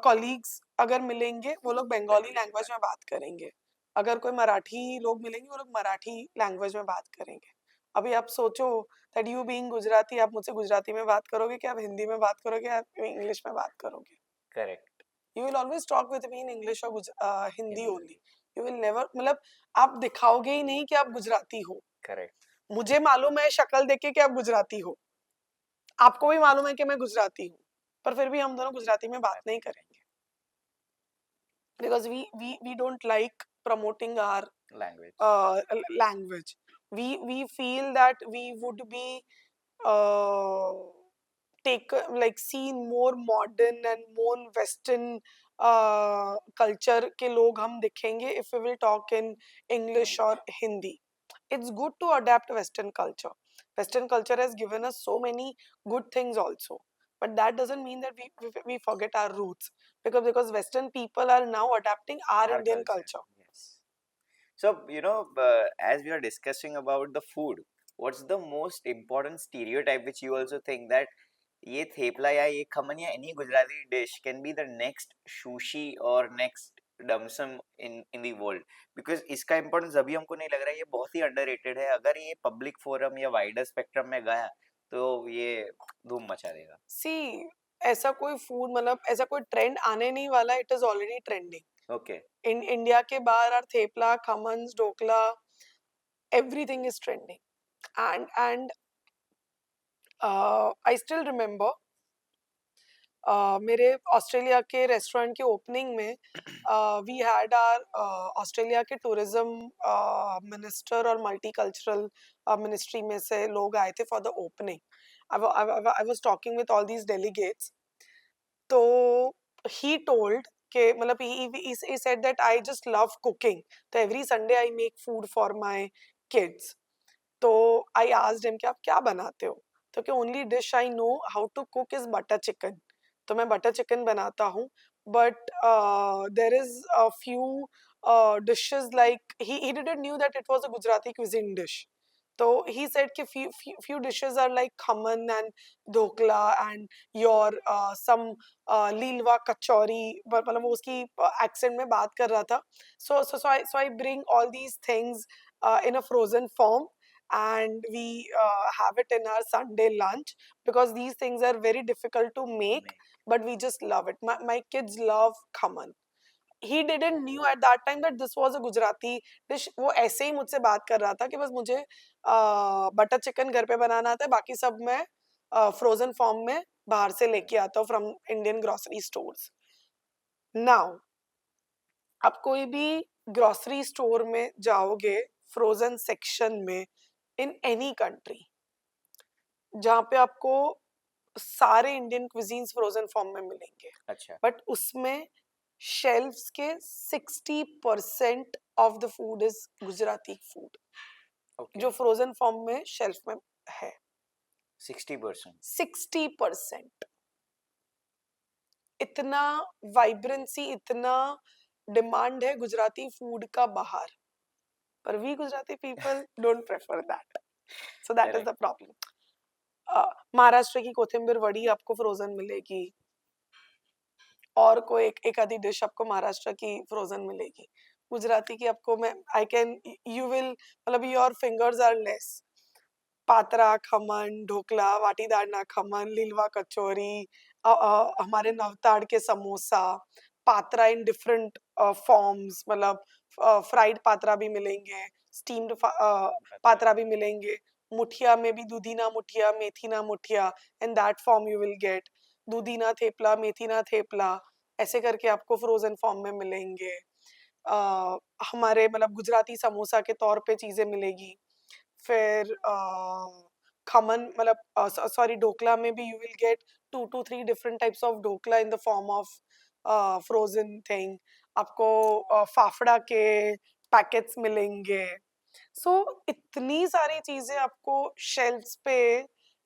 Speaker 2: कॉलीग्स अगर मिलेंगे वो लोग बंगाली लैंग्वेज में बात करेंगे अगर कोई मराठी लोग मिलेंगे वो लोग मराठी लैंग्वेज में बात करेंगे अभी आप सोचो दैट यू बीइंग गुजराती आप मुझसे गुजराती में बात करोगे कि आप हिंदी में बात करोगे आप इंग्लिश में बात करोगे
Speaker 1: correct.
Speaker 2: You will always talk with me in English और Hindi
Speaker 1: Hindi.
Speaker 2: Only you will never मतलब आप दिखाओगे ही नहीं कि आप गुजराती हो
Speaker 1: करेक्ट.
Speaker 2: मुझे मालूम है शक्ल देख के कि आप गुजराती हो आपको भी मालूम है कि मैं गुजराती हूँ पर फिर भी हम दोनों गुजराती में बात नहीं करेंगे because we don't like promoting our language we feel that we would be uh, take like seen more modern and more western culture के लोग हम दिखेंगे if we will talk in English or Hindi it's good to adapt western culture has given us so many good things also but that doesn't mean that we forget our roots because western people are now adapting our Indian culture.
Speaker 1: Yes. So as we are discussing about the food, what's the most important stereotype which you also think that ये थेपला या ये खमन या any Gujarati dish can be the next sushi or next डमसम in the world because इसका importance अभी हमको नहीं लग रहा है. ये बहुत ही अंडररेटेड है. अगर ये पब्लिक फोरम या वाइडर स्पेक्ट्रम में गया तो ये धूम मचा देगा.
Speaker 2: See ऐसा कोई फूड मतलब ऐसा कोई ट्रेंड आने नहीं वाला it is already trending
Speaker 1: okay.
Speaker 2: In India के बाहर are thepla khamans dhokla everything is trending and I still remember मेरे ऑस्ट्रेलिया के रेस्टोरेंट के ओपनिंग में वी हैड आर ऑस्ट्रेलिया के टूरिज्म मिनिस्टर और मल्टीकल्चरल मिनिस्ट्री में से लोग आए थे for the opening I was talking with all these delegates तो ही टोल्ड कि मतलब he said that I just love cooking तो every Sunday I make food for my kids तो I asked him कि आप क्या बनाते हो तो कि only dish I know how to cook is butter chicken तो मैं बटर चिकन बनाता हूँ, but there is a few dishes like he didn't knew that it was a Gujarati cuisine dish. So he said कि few dishes are like khaman and dhokla and your some लीलवा कचौरी, मतलब वो उसकी accent में बात कर रहा था. So I bring all these things in a frozen form, and we have it in our Sunday lunch, because these things are very difficult to make, but we just love it. My kids love khaman. He didn't knew at that time that this was a Gujarati dish. वो ऐसे ही मुझसे बात कर रहा था कि बस मुझे बटर चिकन घर पे बनाना आता है, बाकी सब मैं फ्रोजन फॉर्म में बाहर से लेके आता हूँ from Indian grocery stores. Now आप कोई भी ग्रोसरी स्टोर में जाओगे फ्रोजन सेक्शन में इन एनी कंट्री, जहाँ पे आपको सारे इंडियन क्विजीन्स फ्रोजन फॉर्म में मिलेंगे,
Speaker 1: अच्छा.
Speaker 2: बट उसमें शेल्फ्स के 60% of the food is Gujarati food,
Speaker 1: Okay.
Speaker 2: जो फ्रोजन फॉर्म में शेल्फ में है.
Speaker 1: 60%.
Speaker 2: 60%. इतना वाइब्रेंसी, इतना डिमांड है गुजराती फूड का बाहर, पर we Gujarati people don't prefer that. So that is the problem. Maharashtra की कोथिंबीर वड़ी आपको फ्रोजन मिलेगी, और कोई एक आधी डिश आपको महाराष्ट्र की फ्रोजन मिलेगी. गुजराती की आपको मैं आई कैन यू विल मतलब your fingers are less. Patra khaman, dhokla, वाटीदारना खमन, लीलवा कचौरी, हमारे नवताड़ के samosa, patra in different forms, मतलब फ्राइड पात्रा भी मिलेंगे, स्टीम्ड पात्रा भी मिलेंगे, मुठिया में भी दूधीना मुठिया, मेथीना muthiya, in that form you will get. दूधीना थेपला, मेथीना थेपला, ऐसे करके आपको फ्रोजन फॉर्म में मिलेंगे. हमारे मतलब गुजराती समोसा के तौर पे चीजें मिलेगी. फिर खमन मतलब सॉरी ढोकला में भी you will gate 2 to 3 different types of dhokla in the form of frozen thing. आपको फाफड़ा के पैकेट्स मिलेंगे. सो इतनी सारी चीजें आपको शेल्फ्स पे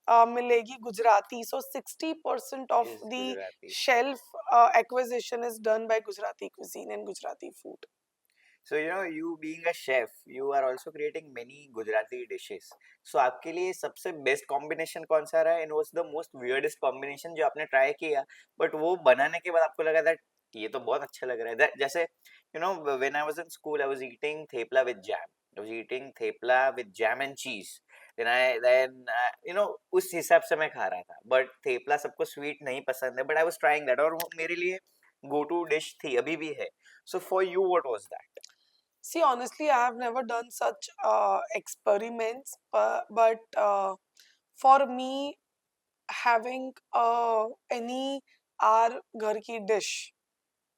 Speaker 2: मिलेगी गुजराती. सो 60% of
Speaker 1: Is
Speaker 2: the
Speaker 1: Gujarati.
Speaker 2: Shelf acquisition is done by Gujarati cuisine and Gujarati food.
Speaker 1: So you being a chef, you are also creating many Gujarati dishes. So आपके लिए सबसे बेस्ट कॉम्बिनेशन कौन सा रहा है, and what's the most weirdest combination जो आपने try किया बट वो बनाने के बाद आपको लगा that ये तो बहुत अच्छा लग रहा है. जैसे when I was in school I was eating thepla with jam. I was eating thepla with jam and cheese. Then उस हिसाब से मैं खा रहा था, बट थेपला सबको स्वीट नहीं पसंद है, but I was trying that और वो मेरे लिए गो टू डिश थी, अभी भी है. So for you, what was that?
Speaker 2: See, honestly, I have never done such experiments, but for me, having any our ghar ki dish,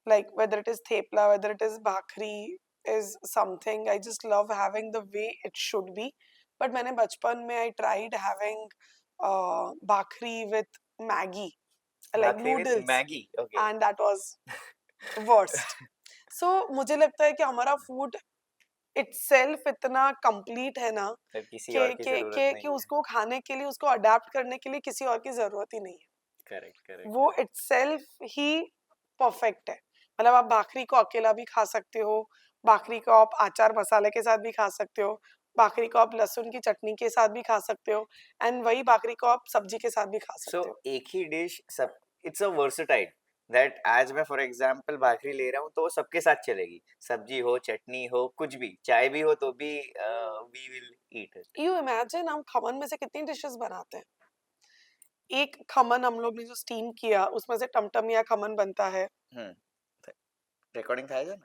Speaker 2: like whether it is thepla, whether it is bhakri, is something I just love having the way it should be. But मैंने बचपन में I tried having bhakri with Maggi, like
Speaker 1: Bhakri with
Speaker 2: noodles,
Speaker 1: Maggi. Okay.
Speaker 2: and that was worst. So मुझे लगता है कि हमारा food itself इतना complete है ना
Speaker 1: फिर किसी
Speaker 2: कि
Speaker 1: और की जरूरत नहीं
Speaker 2: कि
Speaker 1: है.
Speaker 2: उसको खाने के लिए, उसको अडेप्ट करने के लिए किसी और की जरूरत ही नहीं है.
Speaker 1: Correct correct.
Speaker 2: वो itself ही परफेक्ट है. मतलब आप भाखरी को अकेला भी खा सकते हो, भाखरी को आप अचार मसाले के साथ भी खा सकते हो, भाखरी को आप लहसुन की चटनी के साथ भी खा सकते हो, एंड वही भाखरी को आप सब्जी के साथ भी खा सकते
Speaker 1: सो
Speaker 2: हो.
Speaker 1: एक ही डिश सब, इट्स अ वर्सेटाइल दैट आज मैं फॉर एग्जांपल भाकरी ले रहा हूँ तो वो सबके साथ चलेगी, सब्जी हो चटनी हो कुछ भी, चाय भी हो तो भी we will eat it.
Speaker 2: You imagine हम खमन में से कितनी डिशेस बनाते हैं. एक खमन हम लोग ने जो स्टीम किया उसमें से टमटम या खमन बनता है.
Speaker 1: रिकॉर्डिंग था ना.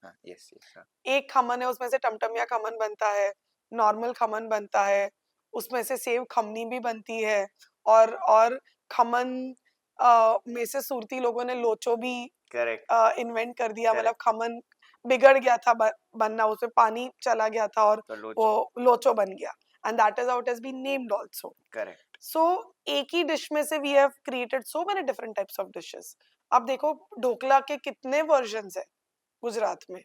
Speaker 1: हाँ यस यस.
Speaker 2: एक खमन है उसमें से टमटम या खमन बनता है, नॉर्मल खमन बनता है, उसमें से सेव खमनी भी बनती है, और खमन में से सुरती लोगों ने लोचो भी
Speaker 1: करेक्ट
Speaker 2: इन्वेंट कर दिया. मतलब खमन बिगड़ गया था बनना, उसमें पानी चला गया था और
Speaker 1: तो
Speaker 2: वो लोचो बन गया, and that is how it has been named also.
Speaker 1: Correct.
Speaker 2: So एक ही डिश में से we have created so many different types of dishes. अब देखो ढोकला के कितने वर्जन्स है गुजरात में,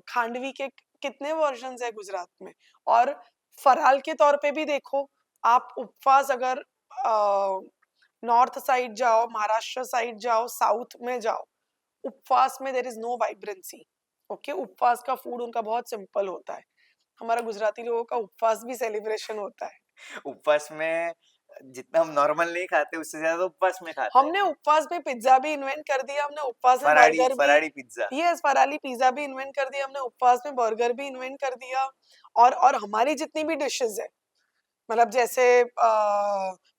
Speaker 2: खांडवी के कितने वर्जन्स है गुजरात में, और फराल के तौर पे भी देखो आप, उपवास अगर नॉर्थ साइड जाओ, महाराष्ट्र साइड जाओ, साउथ में जाओ, उपवास में there is no vibrancy. Okay, उपवास का फूड उनका बहुत सिंपल होता है। हमारा गुजराती लोगों का उपवास भी सेलिब्रेशन होता है।
Speaker 1: उपवास में जितना हम नॉर्मल नहीं खाते उससे ज्यादा तो उपवास में खाते हैं।
Speaker 2: हमने उपवास में पिज्जा भी इन्वेंट कर दिया, हमने उपवास में
Speaker 1: फराड़ी
Speaker 2: बर्गर भी,
Speaker 1: फराड़ी पिज्जा।
Speaker 2: यस, फराली पिज्जा भी इन्वेंट कर दिया, हमने उपवास में बर्गर भी इन्वेंट कर दिया। और हमारी जितनी भी डिशेस है, मतलब जैसे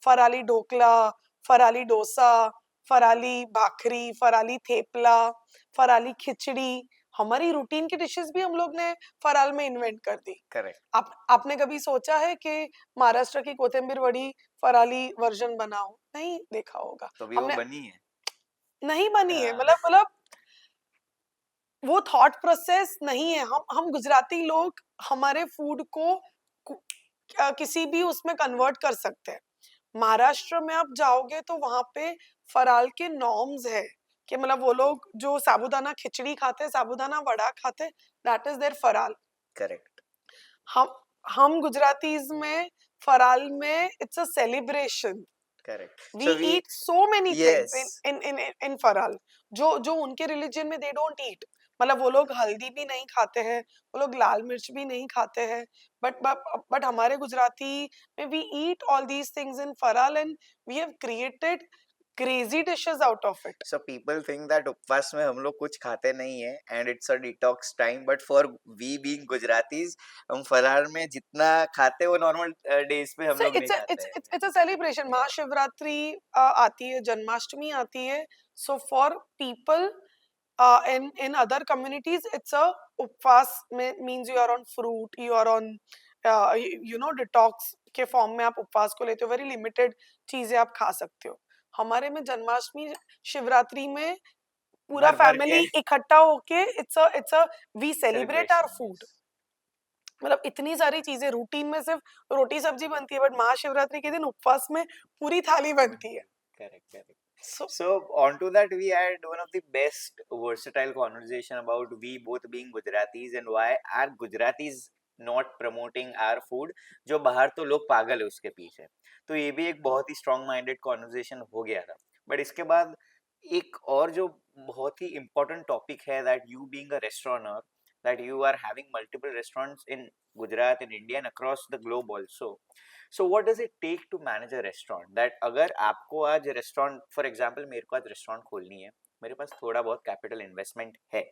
Speaker 2: फराली ढोकला, फराली डोसा, फराली भाखरी, फराली थेपला, फराली खिचड़ी, हमारी रूटीन की डिशेस भी हम लोग ने फराल में इन्वेंट कर दी।
Speaker 1: करेक्ट।
Speaker 2: आपने कभी सोचा है कि महाराष्ट्र की कोथिंबीर वड़ी फराली वर्जन बनाओ? नहीं देखा होगा।
Speaker 1: तो भी वो
Speaker 2: हमने
Speaker 1: बनी है।
Speaker 2: नहीं बनी है,
Speaker 1: हाँ।
Speaker 2: मतलब वो थॉट प्रोसेस नहीं है। हम गुजराती लोग हमारे फूड को किसी भी उसमें कन्वर्ट कर सकते हैं। महाराष्ट्र में आप जाओगे तो वहां पे फराल के नॉर्म्स है कि मतलब वो लोग जो साबूदाना खिचड़ी खाते हैं, साबूदाना वड़ा खाते हैं, that is their faral.
Speaker 1: Correct.
Speaker 2: हम हम गुजरातीज में फराल में it's a celebration.
Speaker 1: Correct.
Speaker 2: We
Speaker 1: so we
Speaker 2: eat so many things
Speaker 1: yes
Speaker 2: in faral, जो उनके रिलीजन में दे डोंट ईट। मतलब वो लोग हल्दी भी नहीं खाते हैं, वो लोग लाल मिर्च भी नहीं खाते हैं, बट हमारे गुजराती में we eat all these things in faral and we have created crazy dishes out of it.
Speaker 1: So people think that उपवास में हम लोग कुछ खाते नहीं है and it's a detox time, but for we being Gujaratis हम फरार में जितना खाते हैं वो नॉर्मल डेज पे हम
Speaker 2: So
Speaker 1: लोग नहीं
Speaker 2: it's a
Speaker 1: खाते हैं।
Speaker 2: it's a celebration.
Speaker 1: Yeah.
Speaker 2: Mahashivratri आती है, जन्माष्टमी आती है। So for people in other communities, it's a उपवास means you are on fruit, you are on detox के फॉर्म में आप उपवास को लेते हो, वेरी लिमिटेड चीजें आप खा सकते हो। हमारे में जन्माष्टमी शिवरात्रि में पूरा
Speaker 1: भर भर के
Speaker 2: फैमिली इकट्ठा होके it's a we celebrate our
Speaker 1: celebration.
Speaker 2: Food. मतलब इतनी सारी चीजें, रूटीन में सिर्फ रोटी सब्जी बनती है, बट महाशिवरात्रि के दिन उपवास में पूरी थाली बनती है।
Speaker 1: Correct, correct.
Speaker 2: So,
Speaker 1: So on to that, we had one of the best versatile conversation about we both being Gujaratis and why are Gujaratis not promoting our food, जो बाहर तो लोग पागल है उसके पीछे। तो ये भी एक बहुत ही strong minded conversation हो गया था। बट इसके बाद एक और जो बहुत ही important topic है, that you being a restaurateur, that you are having multiple restaurants in Gujarat, in India and across the globe also. So what does it take to manage a restaurant? That अगर आपको आज restaurant, for example मेरे को आज restaurant खोलनी है, मेरे पास थोड़ा बहुत कैपिटल इन्वेस्टमेंट है,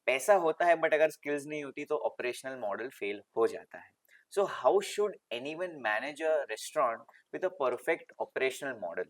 Speaker 1: पैसा होता है, बट अगर स्किल्स नहीं होती तो ऑपरेशनल मॉडल फेल हो जाता है. So how should anyone manage a restaurant with a perfect operational model?